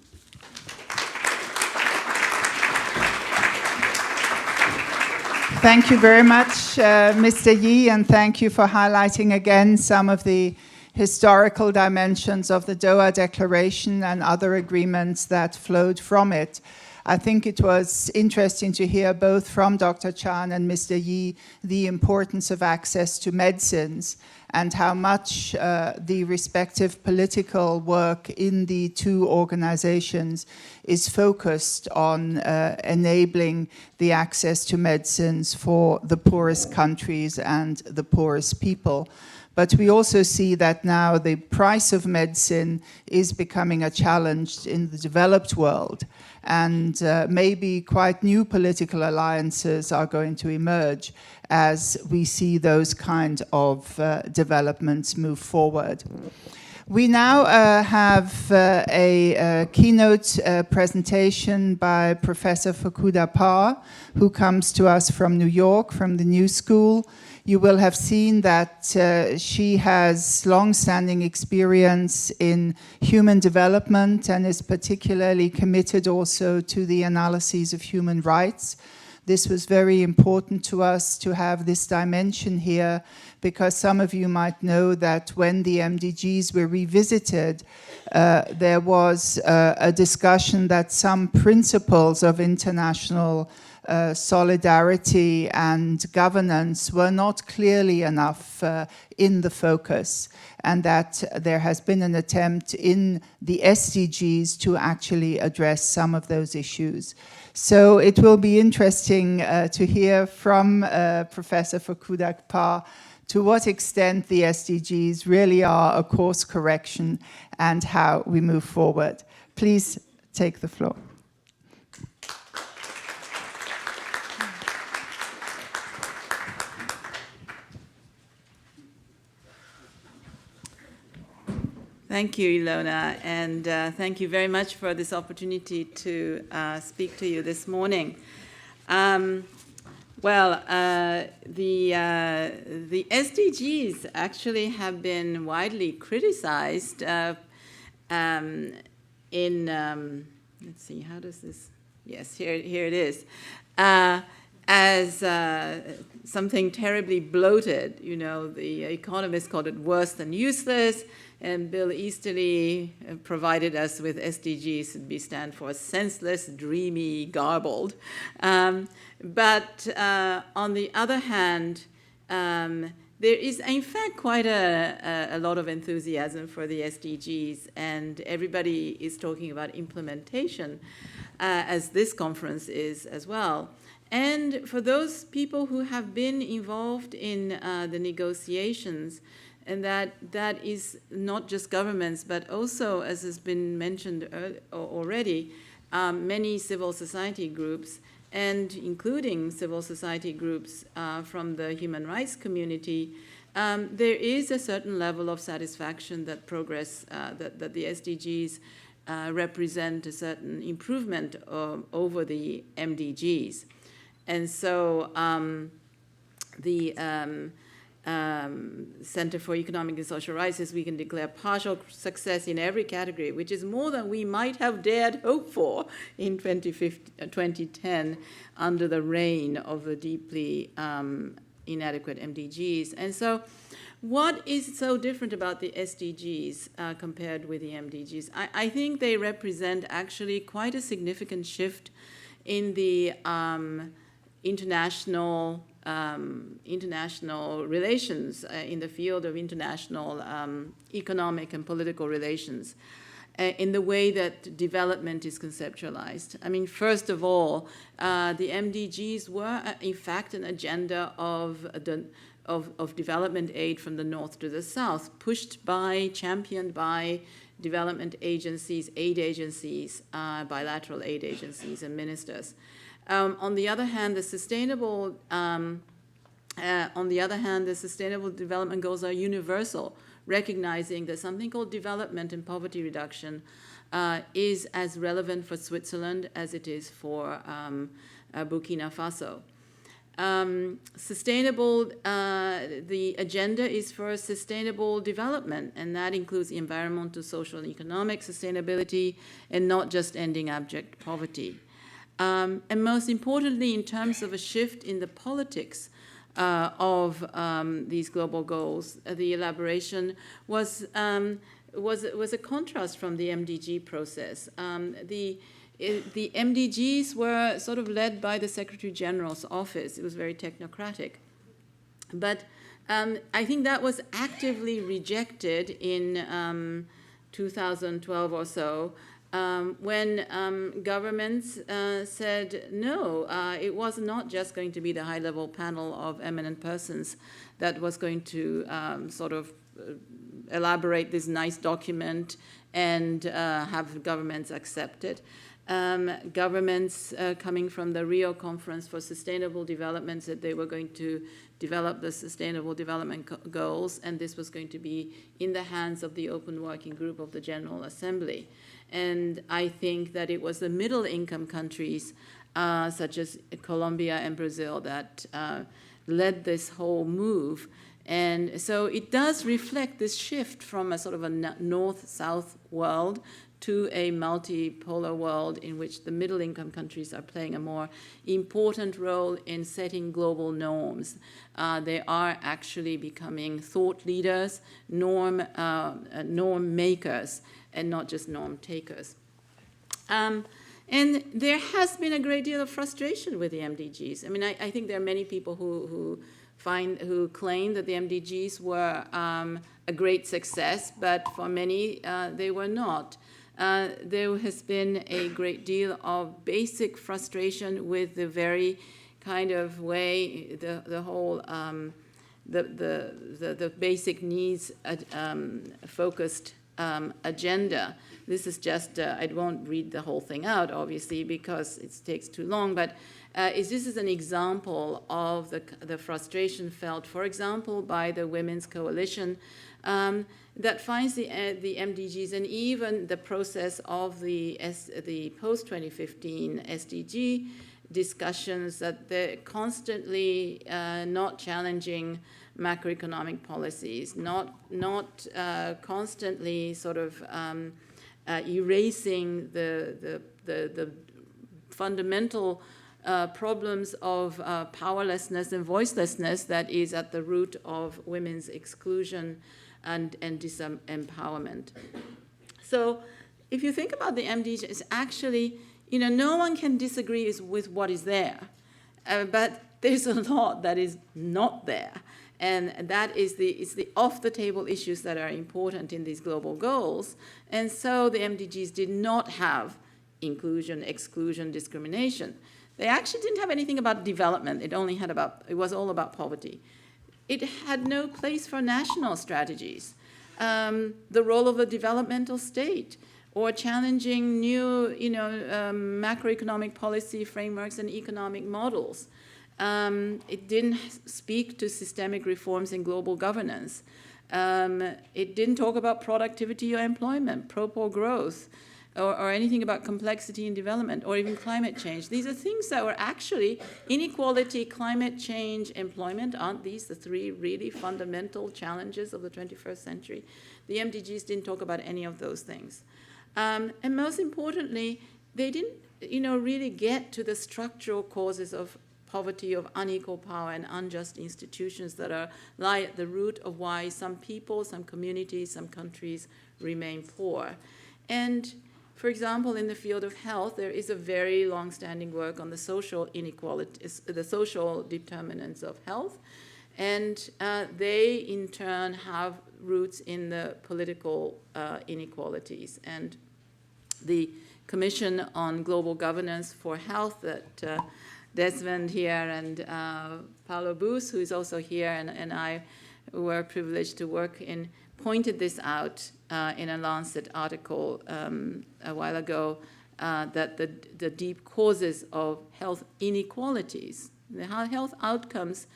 Thank you very much, Mr. Yi, and thank you for highlighting again some of the historical dimensions of the Doha Declaration and other agreements that flowed from it. I think it was interesting to hear both from Dr. Chan and Mr. Yi the importance of access to medicines and how much the respective political work in the two organizations is focused on enabling the access to medicines for the poorest countries and the poorest people. But we also see that now the price of medicine is becoming a challenge in the developed world, and maybe quite new political alliances are going to emerge as we see those kind of developments move forward. We now have a keynote presentation by Professor Fukuda Pa, who comes to us from New York, from the New School. You will have seen that she has long-standing experience in human development and is particularly committed also to the analyses of human rights. This was very important to us to have this dimension here, because some of you might know that when the MDGs were revisited, there was a discussion that some principles of international solidarity and governance were not clearly enough in the focus, and that there has been an attempt in the SDGs to actually address some of those issues. So it will be interesting to hear from Professor Fukuda Pa to what extent the SDGs really are a course correction and how we move forward. Please take the floor. Thank you, Ilona, and thank you very much for this opportunity to speak to you this morning. The SDGs actually have been widely criticized let's see, how does this, yes, here it is, as something terribly bloated. You know, the economists called it worse than useless, and Bill Easterly provided us with SDGs. It stand for senseless, dreamy, garbled. But on the other hand, there is, in fact, quite a lot of enthusiasm for the SDGs, and everybody is talking about implementation, as this conference is as well. And for those people who have been involved in the negotiations, and that is not just governments, but also, as has been mentioned already, many civil society groups, and including civil society groups from the human rights community, there is a certain level of satisfaction that progress, that the SDGs represent a certain improvement over the MDGs. And so the Center for Economic and Social Rights says we can declare partial success in every category, which is more than we might have dared hope for in 2010 under the reign of the deeply inadequate MDGs. And so what is so different about the SDGs compared with the MDGs? I think they represent actually quite a significant shift in the international relations, in the field of international economic and political relations, in the way that development is conceptualized. I mean, first of all, the MDGs were, in fact, an agenda of development aid from the north to the south, championed by development agencies, aid agencies, bilateral aid agencies, and ministers. On the other hand, the sustainable development goals are universal, recognizing that something called development and poverty reduction is as relevant for Switzerland as it is for Burkina Faso. The agenda is for sustainable development, and that includes environmental, social, and economic sustainability, and not just ending abject poverty. And most importantly, in terms of a shift in the politics of these global goals, the elaboration was a contrast from the MDG process. The the MDGs were sort of led by the Secretary General's office. It was very technocratic. But I think that was actively rejected in 2012 or so, when governments said no, it was not just going to be the high-level panel of eminent persons that was going to sort of elaborate this nice document and have governments accept it. Governments coming from the Rio Conference for Sustainable Development said they were going to develop the Sustainable Development Goals, and this was going to be in the hands of the Open Working Group of the General Assembly. And I think that it was the middle-income countries, such as Colombia and Brazil, that led this whole move. And so it does reflect this shift from a sort of a north-south world to a multipolar world in which the middle-income countries are playing a more important role in setting global norms. They are actually becoming thought leaders, norm makers, and not just norm takers. And there has been a great deal of frustration with the MDGs. I mean, I think there are many people who claim that the MDGs were a great success, but for many, they were not. There has been a great deal of basic frustration with the very kind of way the whole the basic needs focused agenda. This is just I won't read the whole thing out, obviously, because it takes too long. But this is an example of the frustration felt, for example, by the Women's Coalition. That finds the MDGs and even the process of the post-2015 SDG discussions, that they're constantly not challenging macroeconomic policies, not constantly sort of erasing the fundamental problems of powerlessness and voicelessness that is at the root of women's exclusion and disempowerment. So if you think about the MDGs, it's actually, no one can disagree with what is there, but there's a lot that is not there. And that is the off-the-table issues that are important in these global goals. And so the MDGs did not have inclusion, exclusion, discrimination. They actually didn't have anything about development. It was all about poverty. It had no place for national strategies, the role of a developmental state, or challenging new, macroeconomic policy frameworks and economic models. It didn't speak to systemic reforms in global governance. It didn't talk about productivity or employment, pro-poor growth, or anything about complexity in development, or even climate change. These are things that were actually inequality, climate change, employment. Aren't these the three really fundamental challenges of the 21st century? The MDGs didn't talk about any of those things. And most importantly, they didn't really get to the structural causes of poverty, of unequal power, and unjust institutions that lie at the root of why some people, some communities, some countries remain poor. And for example, in the field of health, there is a very long-standing work on the social inequalities, the social determinants of health, and they in turn have roots in the political inequalities. And the Commission on Global Governance for Health that Desmond here and Paulo Bus, who is also here, and I were privileged to work in, pointed this out in a Lancet article a while ago, that the deep causes of health inequalities, the health outcomes,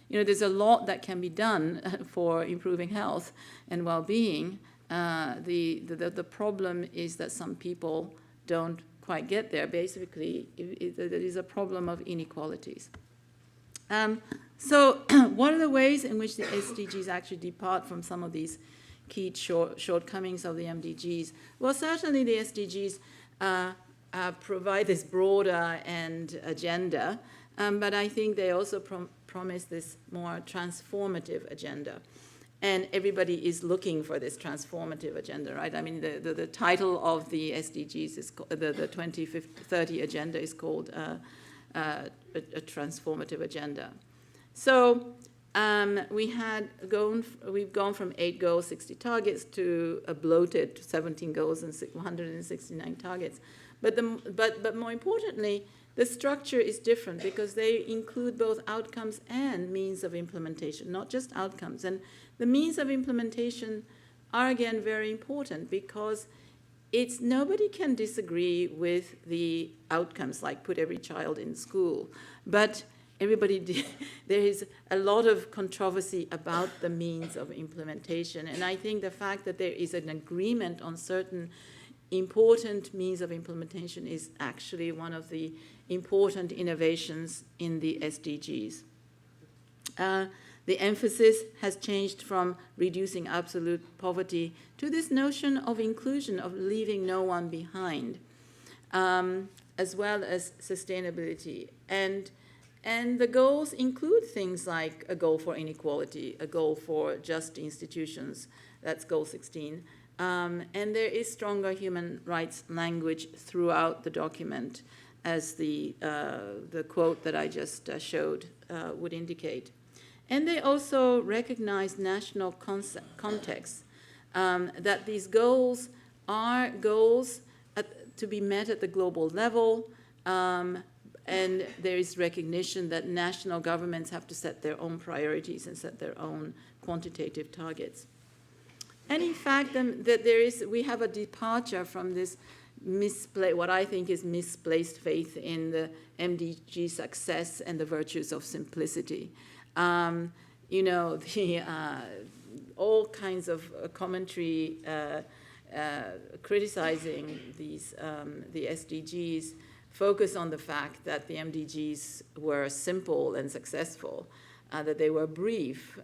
there's a lot that can be done for improving health and well-being. The problem is that some people don't quite get there. Basically, there is a problem of inequalities. So what are the ways in which the SDGs actually depart from some of these key shortcomings of the MDGs? Well, certainly the SDGs provide this broader agenda, but I think they also promise this more transformative agenda. and everybody is looking for this transformative agenda, right? I mean, the title of the SDGs is the 2030 agenda is called a transformative agenda. So we've gone from 8 goals, 60 targets to a bloated 17 goals and 169 targets. But more importantly, the structure is different because they include both outcomes and means of implementation, not just outcomes. And the means of implementation are, again, very important because nobody can disagree with the outcomes, like put every child in school. But there is a lot of controversy about the means of implementation. And I think the fact that there is an agreement on certain important means of implementation is actually one of the important innovations in the SDGs. The emphasis has changed from reducing absolute poverty to this notion of inclusion, of leaving no one behind, as well as sustainability. And the goals include things like a goal for inequality, a goal for just institutions, that's goal 16. And there is stronger human rights language throughout the document, as the quote that I just showed would indicate. And they also recognize national contexts, that these goals are goals to be met at the global level, and there is recognition that national governments have to set their own priorities and set their own quantitative targets. And in fact, we have a departure from this what I think is misplaced faith in the MDG success and the virtues of simplicity. All kinds of commentary criticizing the SDGs focus on the fact that the MDGs were simple and successful, that they were brief.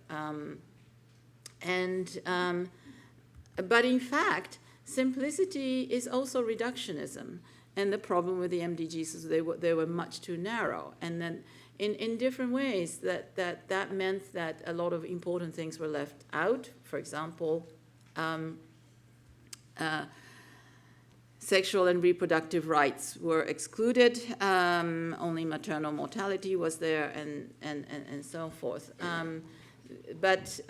But in fact, simplicity is also reductionism. And the problem with the MDGs is they were much too narrow. And then in different ways, that meant that a lot of important things were left out. For example, sexual and reproductive rights were excluded. Only maternal mortality was there, and so forth. But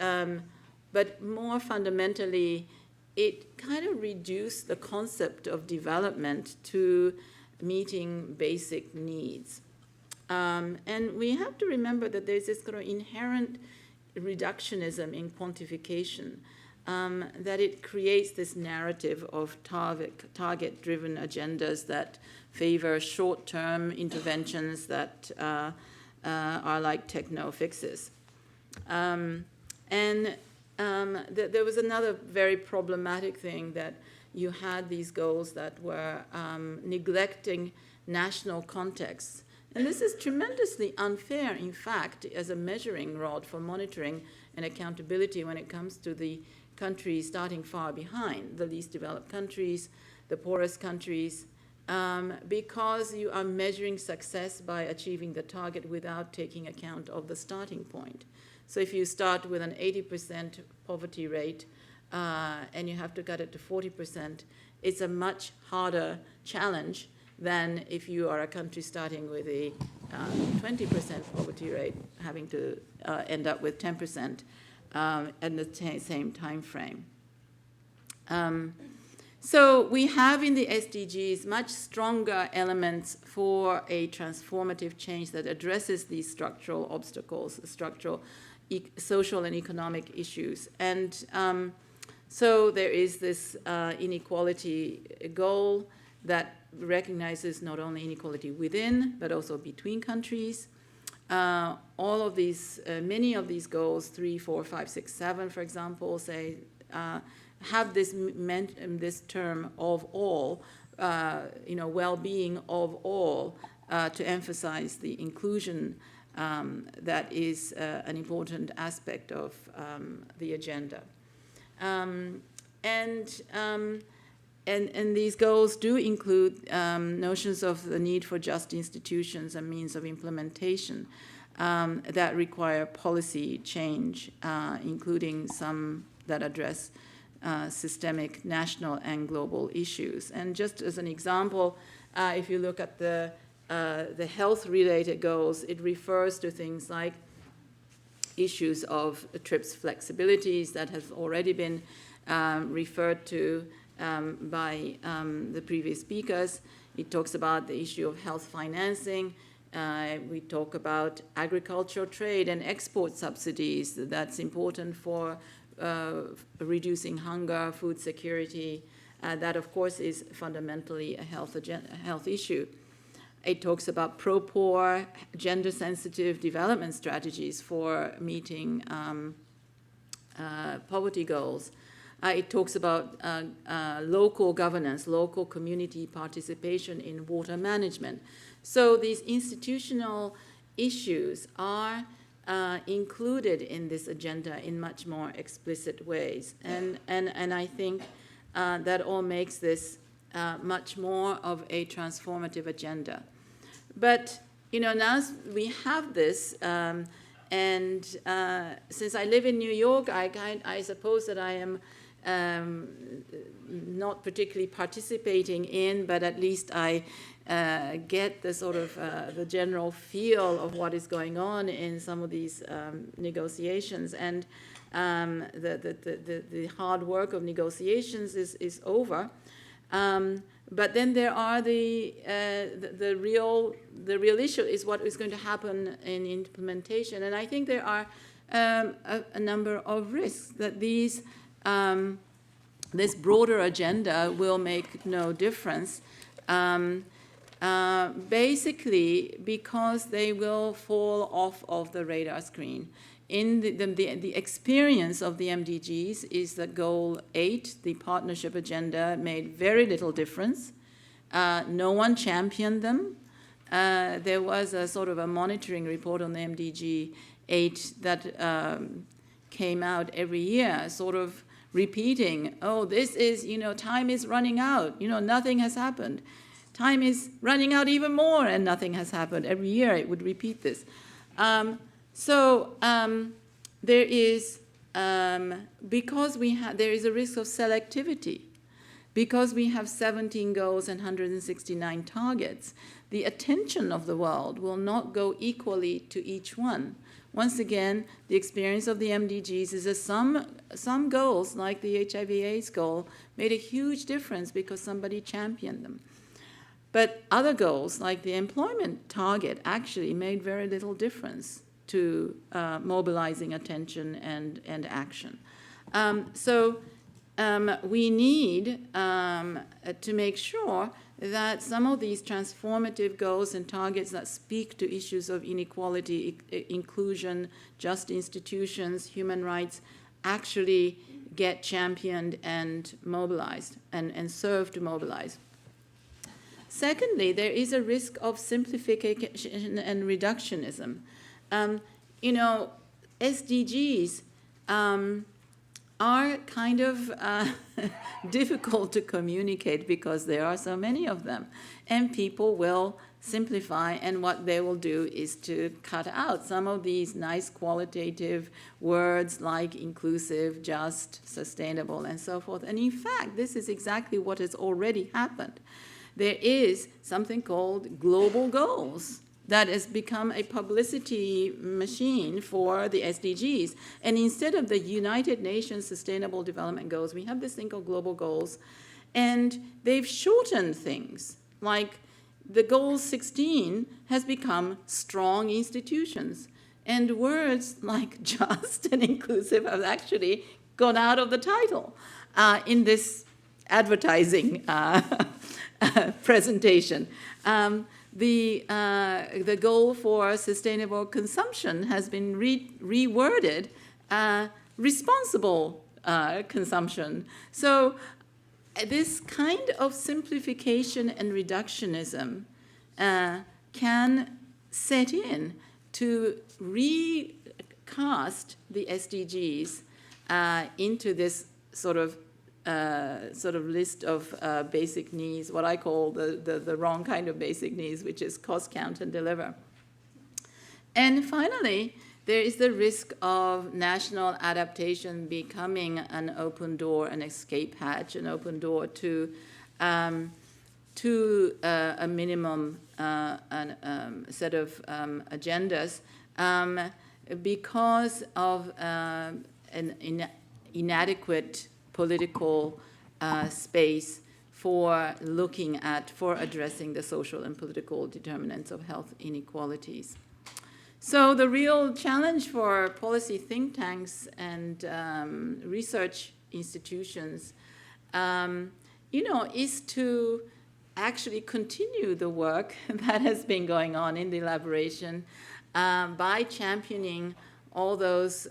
more fundamentally, it kind of reduced the concept of development to meeting basic needs. And we have to remember that there's this kind of inherent reductionism in quantification, that it creates this narrative of target-driven agendas that favor short-term interventions that are like techno fixes. There was another very problematic thing, that you had these goals that were neglecting national contexts. And this is tremendously unfair, in fact, as a measuring rod for monitoring and accountability when it comes to the countries starting far behind, the least developed countries, the poorest countries, because you are measuring success by achieving the target without taking account of the starting point. So if you start with an 80% poverty rate and you have to cut it to 40%, it's a much harder challenge than if you are a country starting with a 20% poverty rate, having to end up with 10% at the same time frame. So we have in the SDGs much stronger elements for a transformative change that addresses these structural obstacles, structural social and economic issues. And so there is this inequality goal that recognizes not only inequality within, but also between countries. All of these, many of these goals, 3, 4, 5, 6, 7, for example, say, have this term of all, well-being of all, to emphasize the inclusion that is an important aspect of the agenda. And these goals do include notions of the need for just institutions and means of implementation. that require policy change, including some that address systemic national and global issues. And just as an example, if you look at the health-related goals, it refers to things like issues of TRIPS flexibilities that have already been referred to by the previous speakers. It talks about the issue of health financing. We talk about agricultural trade and export subsidies. That's important for reducing hunger, food security. That, of course, is fundamentally a health issue. It talks about pro-poor, gender-sensitive development strategies for meeting poverty goals. It talks about local governance, local community participation in water management. So these institutional issues are included in this agenda in much more explicit ways. And I think that all makes this much more of a transformative agenda. But, you know, now we have this, and since I live in New York, I suppose that I am not particularly participating in, but at least I get the sort of the general feel of what is going on in some of these negotiations. And the hard work of negotiations is over. But then there are the real issue is what is going to happen in implementation. And I think there are a number of risks that these this broader agenda will make no difference, basically because they will fall off of the radar screen. In the experience of the MDGs is that Goal 8, the partnership agenda, made very little difference. No one championed them. There was a sort of a monitoring report on the MDG 8 that came out every year, sort of repeating, oh, this is, you know, time is running out, you know, nothing has happened. Time is running out even more and nothing has happened. Every year it would repeat this. So there is, because there is a risk of selectivity, because we have 17 goals and 169 targets, the attention of the world will not go equally to each one. Once again, the experience of the MDGs is that some goals, like the HIV/AIDS goal, made a huge difference because somebody championed them. But other goals, like the employment target, actually made very little difference to mobilizing attention and action. We need to make sure that some of these transformative goals and targets that speak to issues of inequality, inclusion, just institutions, human rights, actually get championed and mobilized and serve to mobilize. Secondly, there is a risk of simplification and reductionism. You know, SDGs are kind of difficult to communicate because there are so many of them. And people will simplify, and what they will do is to cut out some of these nice qualitative words like inclusive, just, sustainable, and so forth. And in fact, this is exactly what has already happened. There is something called global goals that has become a publicity machine for the SDGs. And instead of the United Nations Sustainable Development Goals, we have this thing called global goals. And they've shortened things. Like the goal 16 has become strong institutions. And words like just and inclusive have actually gone out of the title in this advertising presentation. The goal for sustainable consumption has been reworded responsible consumption. So this kind of simplification and reductionism can set in to recast the SDGs into this sort of list of basic needs, what I call the wrong kind of basic needs, which is cost, count, and deliver. And finally, there is the risk of national adaptation becoming an open door, an escape hatch, an open door to a minimum set of agendas because of an inadequate political space for addressing the social and political determinants of health inequalities. So the real challenge for policy think tanks and research institutions, is to actually continue the work that has been going on in the elaboration by championing all those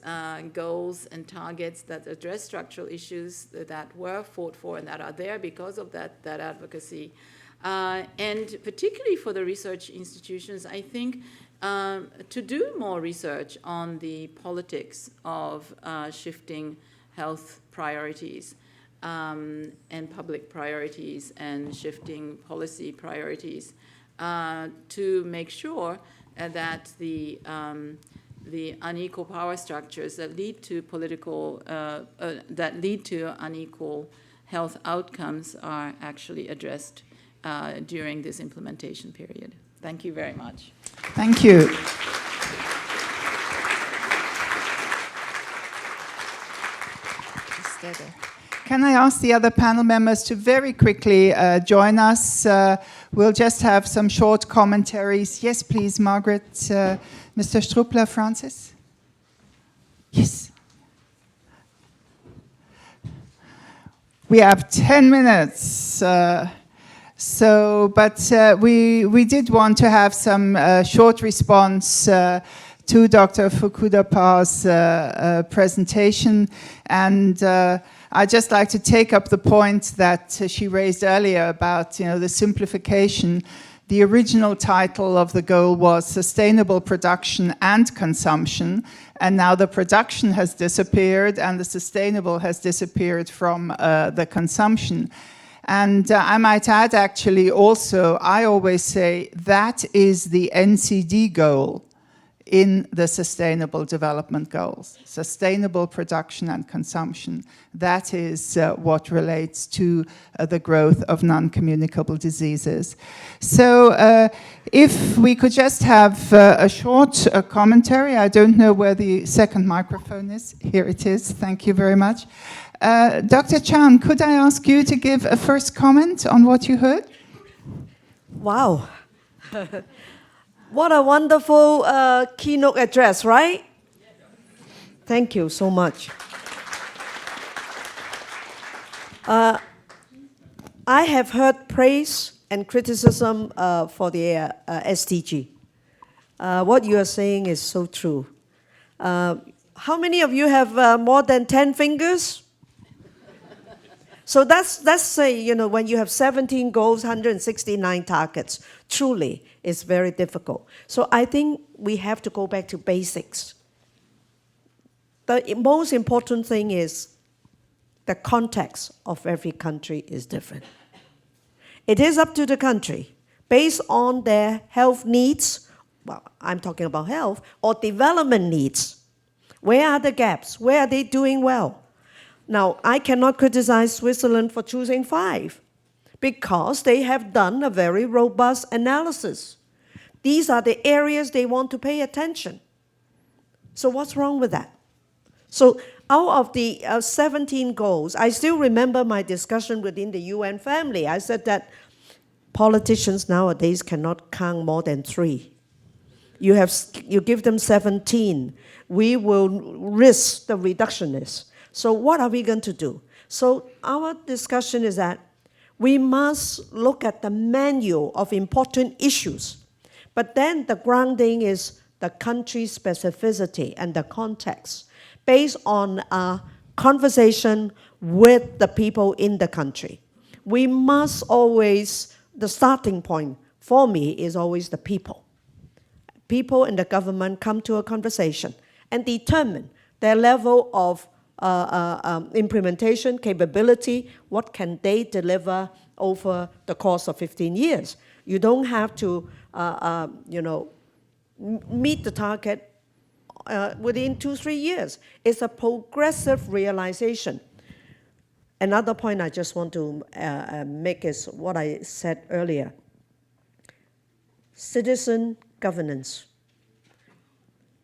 goals and targets that address structural issues that were fought for and that are there because of that advocacy. And particularly for the research institutions, I think to do more research on the politics of shifting health priorities and public priorities and shifting policy priorities to make sure that the unequal power structures that lead to unequal health outcomes are actually addressed during this implementation period. Thank you very much. Thank you. Can I ask the other panel members to very quickly join us? We'll just have some short commentaries. Yes, please, Margaret. Mr. Struppler, Francis? Yes. We have 10 minutes. We did want to have some short response to Dr. Fukuda-Parr's presentation, and I'd just like to take up the point that she raised earlier about the simplification. The original title of the goal was Sustainable Production and Consumption, and now the production has disappeared and the sustainable has disappeared from the consumption. And I might add, actually, also, I always say that is the NCD goal in the Sustainable Development Goals. Sustainable production and consumption. That is what relates to the growth of non-communicable diseases. So if we could just have a short commentary. I don't know where the second microphone is. Here it is. Thank you very much. Dr. Chan, could I ask you to give a first comment on what you heard? Wow. What a wonderful keynote address, right? Thank you so much. I have heard praise and criticism for the SDG. What you are saying is so true. How many of you have more than 10 fingers? So let's say, when you have 17 goals, 169 targets, truly it's very difficult. So I think we have to go back to basics. The most important thing is the context of every country is different. It is up to the country, based on their health needs, well, I'm talking about health, or development needs. Where are the gaps? Where are they doing well? Now, I cannot criticize Switzerland for choosing 5 because they have done a very robust analysis. These are the areas they want to pay attention. So what's wrong with that? So out of the 17 goals, I still remember my discussion within the UN family. I said that politicians nowadays cannot count more than 3. You give them 17. We will risk the reductionists. So what are we going to do? So our discussion is that we must look at the menu of important issues, but then the grounding is the country specificity and the context based on a conversation with the people in the country. We must always, the starting point for me is always the people. People in the government come to a conversation and determine their level of implementation, capability, what can they deliver over the course of 15 years. You don't have to, meet the target within 2-3 years. It's a progressive realization. Another point I just want to make is what I said earlier. Citizen governance.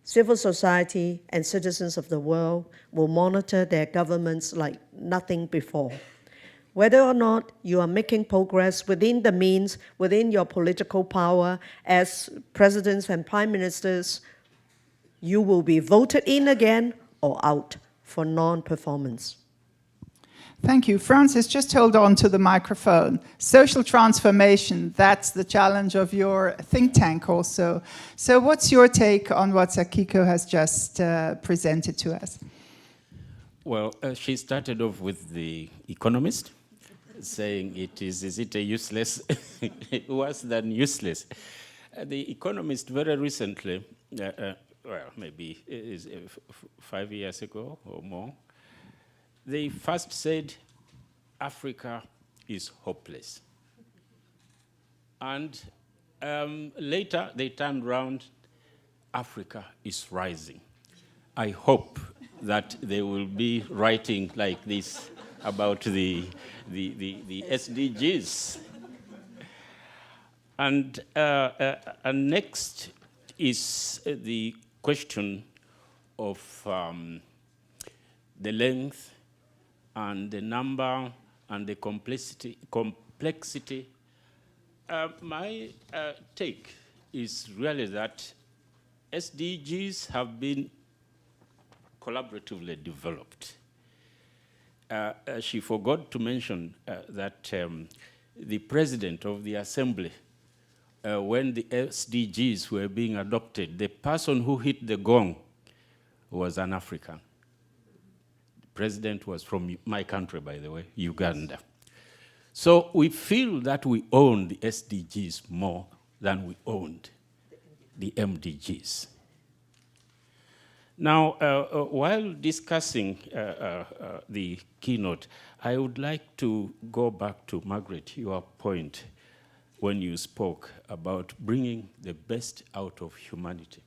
Civil society and citizens of the world will monitor their governments like nothing before. Whether or not you are making progress within the means, within your political power, as presidents and prime ministers, you will be voted in again or out for non-performance. Thank you. Francis, just hold on to the microphone. Social transformation, that's the challenge of your think tank also. So what's your take on what Akiko has just presented to us? Well, she started off with The Economist, saying is it a useless, worse than useless. The Economist very recently, well, maybe 5 years ago or more, they first said Africa is hopeless. And later they turned around, Africa is rising. I hope that they will be writing like this about the SDGs. And next is the question of the length and the number and the complexity. My take is really that SDGs have been collaboratively developed. She forgot to mention that the president of the assembly, when the SDGs were being adopted, the person who hit the gong was an African. President was from my country, by the way, Uganda. So we feel that we own the SDGs more than we owned the MDGs. Now, while discussing the keynote, I would like to go back to, Margaret, your point when you spoke about bringing the best out of humanity.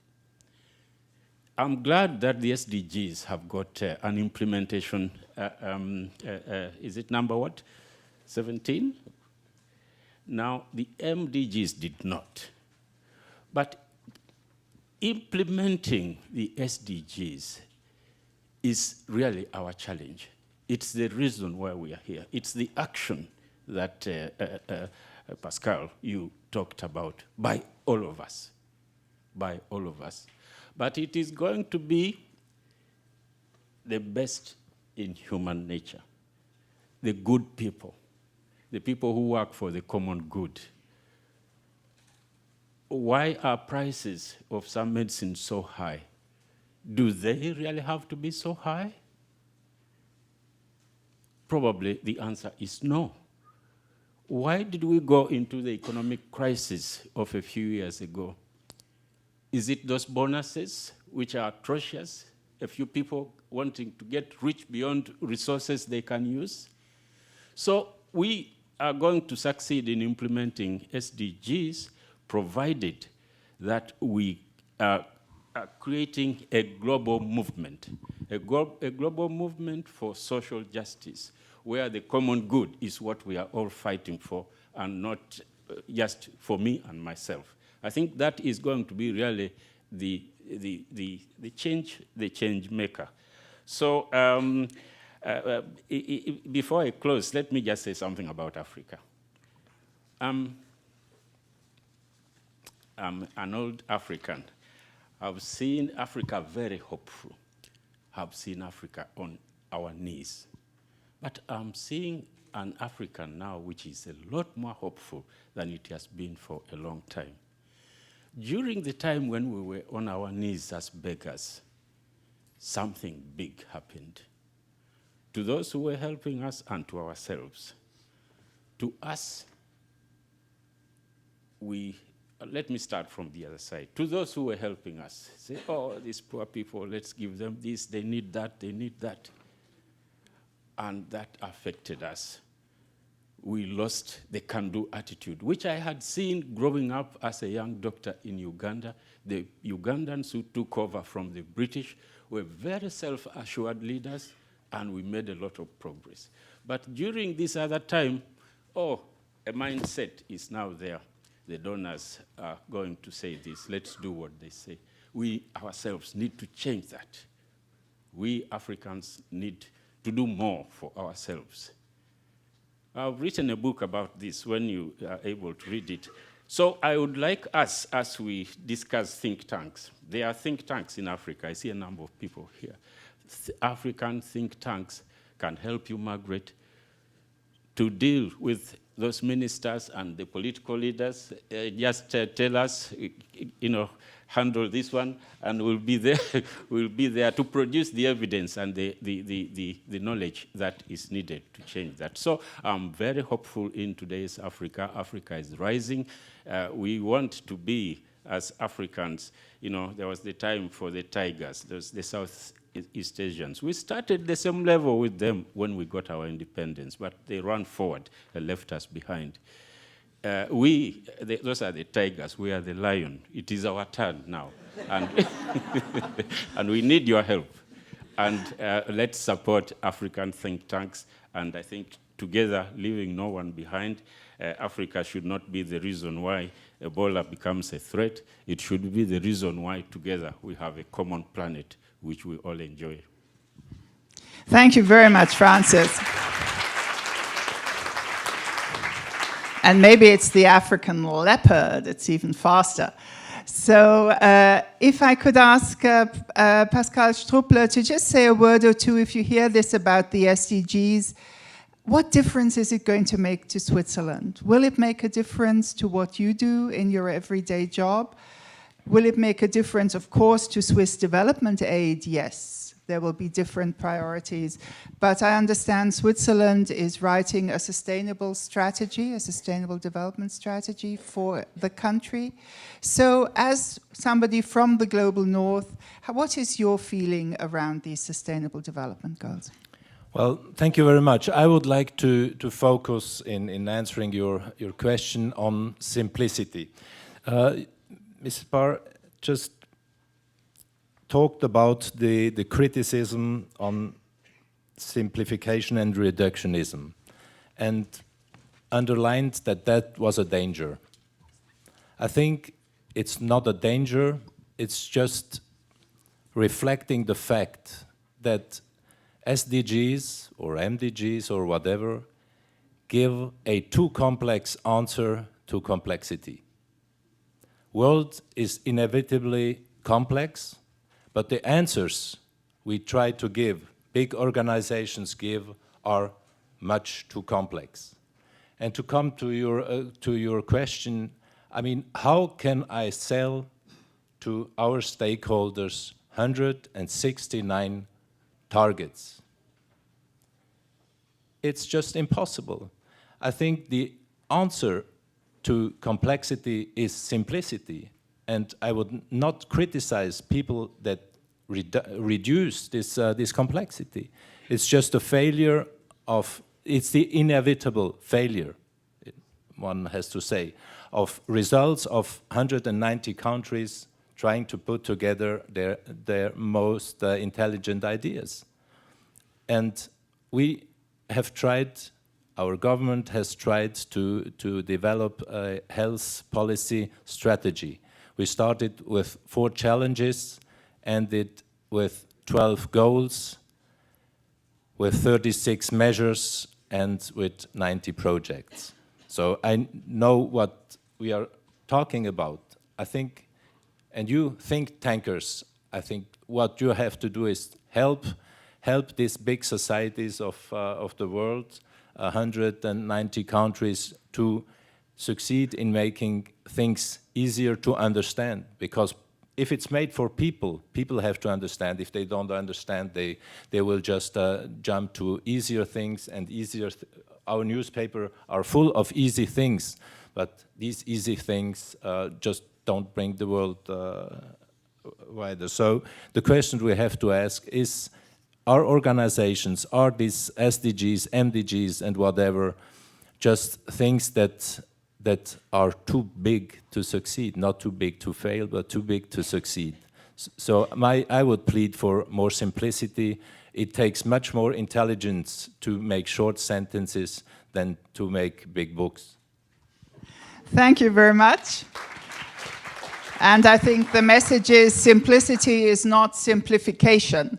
I'm glad that the SDGs have got an implementation, is it number what? 17? Now, the MDGs did not. But implementing the SDGs is really our challenge. It's the reason why we are here. It's the action that, Pascal, you talked about, by all of us. By all of us. But it is going to be the best in human nature, the good people, the people who work for the common good. Why are prices of some medicines so high? Do they really have to be so high? Probably the answer is no. Why did we go into the economic crisis of a few years ago? Is it those bonuses which are atrocious? A few people wanting to get rich beyond resources they can use? So we are going to succeed in implementing SDGs provided that we are creating a global movement, a global movement for social justice, where the common good is what we are all fighting for and not just for me and myself. I think that is going to be really the change maker. So before I close, let me just say something about Africa. I'm an old African. I've seen Africa very hopeful. I've seen Africa on our knees. But I'm seeing an Africa now which is a lot more hopeful than it has been for a long time. During the time when we were on our knees as beggars, something big happened. To those who were helping us and to ourselves. To us, let me start from the other side. To those who were helping us, say, oh, these poor people, let's give them this, they need that, they need that. And that affected us. we lost the can-do attitude, which I had seen growing up as a young doctor in Uganda. The Ugandans who took over from the British were very self-assured leaders, and we made a lot of progress. But during this other time, a mindset is now there. The donors are going to say this, let's do what they say. We ourselves need to change that. We Africans need to do more for ourselves. I've written a book about this when you are able to read it. So I would like us, as we discuss think tanks, there are think tanks in Africa. I see a number of people here. African think tanks can help you, Margaret, to deal with those ministers and the political leaders. Just tell us, handle this one, and we'll be there. We'll be there to produce the evidence and the knowledge that is needed to change that. So I'm very hopeful in today's Africa. Africa is rising. We want to be, as Africans, there was the time for the tigers, the Southeast Asians. We started the same level with them when we got our independence, but they ran forward and left us behind. Those are the tigers, we are the lion. It is our turn now. And, and we need your help. And let's support African think tanks. And I think together, leaving no one behind, Africa should not be the reason why Ebola becomes a threat. It should be the reason why together we have a common planet which we all enjoy. Thank you very much, Francis. And maybe it's the African leopard, it's even faster. So if I could ask Pascal Struppler to just say a word or two, if you hear this about the SDGs, what difference is it going to make to Switzerland? Will it make a difference to what you do in your everyday job? Will it make a difference, of course, to Swiss development aid? Yes, there will be different priorities. But I understand Switzerland is writing a sustainable strategy, a sustainable development strategy for the country. So as somebody from the global north, what is your feeling around these sustainable development goals? Well, thank you very much. I would like to focus in answering your question on simplicity. Ms. Barr just talked about the criticism on simplification and reductionism and underlined that was a danger. I think it's not a danger, it's just reflecting the fact that SDGs or MDGs or whatever give a too complex answer to complexity. World is inevitably complex, but the answers we try to give, big organizations give, are much too complex. And to come to your question, I mean, how can I sell to our stakeholders 169 targets? It's just impossible. I think the answer to complexity is simplicity, and I would not criticize people that reduce this complexity. It's just a failure of, it's the inevitable failure, one has to say, of results of 190 countries trying to put together their most intelligent ideas. And we have tried, our government has tried to develop a health policy strategy. We started with 4 challenges, ended with 12 goals, with 36 measures, and with 90 projects. So I know what we are talking about. I think, and you think tankers, I think what you have to do is help these big societies of the world, 190 countries, to succeed in making things easier to understand. Because if it's made for people, people have to understand. If they don't understand, they will just jump to easier things and easier. Our newspaper are full of easy things, but these easy things just don't bring the world wider. So the question we have to ask is, are organizations, are these SDGs, MDGs, and whatever, just things that are too big to succeed, not too big to fail, but too big to succeed. So I would plead for more simplicity. It takes much more intelligence to make short sentences than to make big books. Thank you very much. And I think the message is simplicity is not simplification.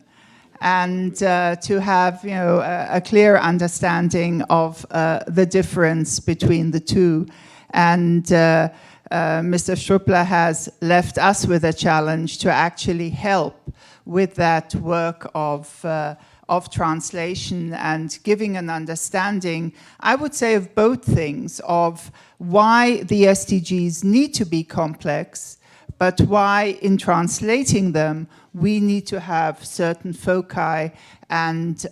And to have a clear understanding of the difference between the two. And Mr. Struppler has left us with a challenge to actually help with that work of translation and giving an understanding, I would say, of both things, of why the SDGs need to be complex, but why in translating them, we need to have certain foci and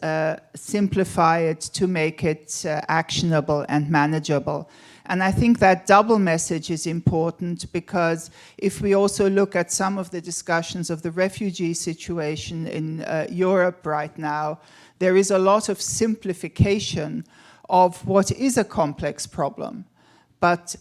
simplify it to make it actionable and manageable. And I think that double message is important, because if we also look at some of the discussions of the refugee situation in Europe right now, there is a lot of simplification of what is a complex problem. But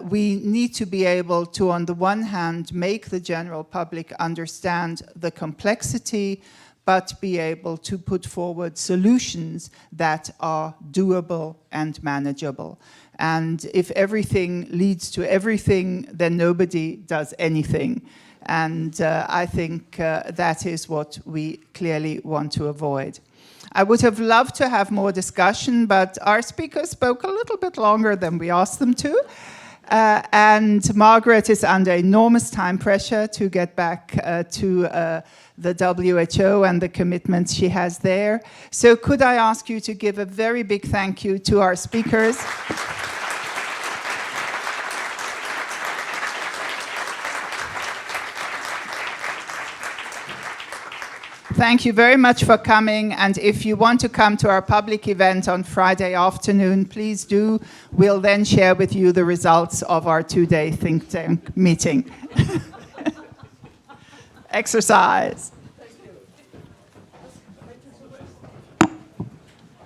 we need to be able to, on the one hand, make the general public understand the complexity, but be able to put forward solutions that are doable and manageable. And if everything leads to everything, then nobody does anything. And I think that is what we clearly want to avoid. I would have loved to have more discussion, but our speakers spoke a little bit longer than we asked them to. And Margaret is under enormous time pressure to get back to the WHO and the commitments she has there. So could I ask you to give a very big thank you to our speakers. Thank you very much for coming, and if you want to come to our public event on Friday afternoon, please do. We'll then share with you the results of our two-day think tank meeting. Exercise.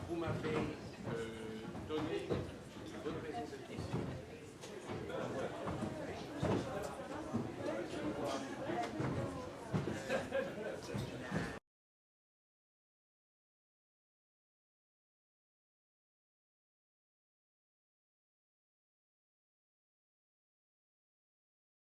Vous m'avez donné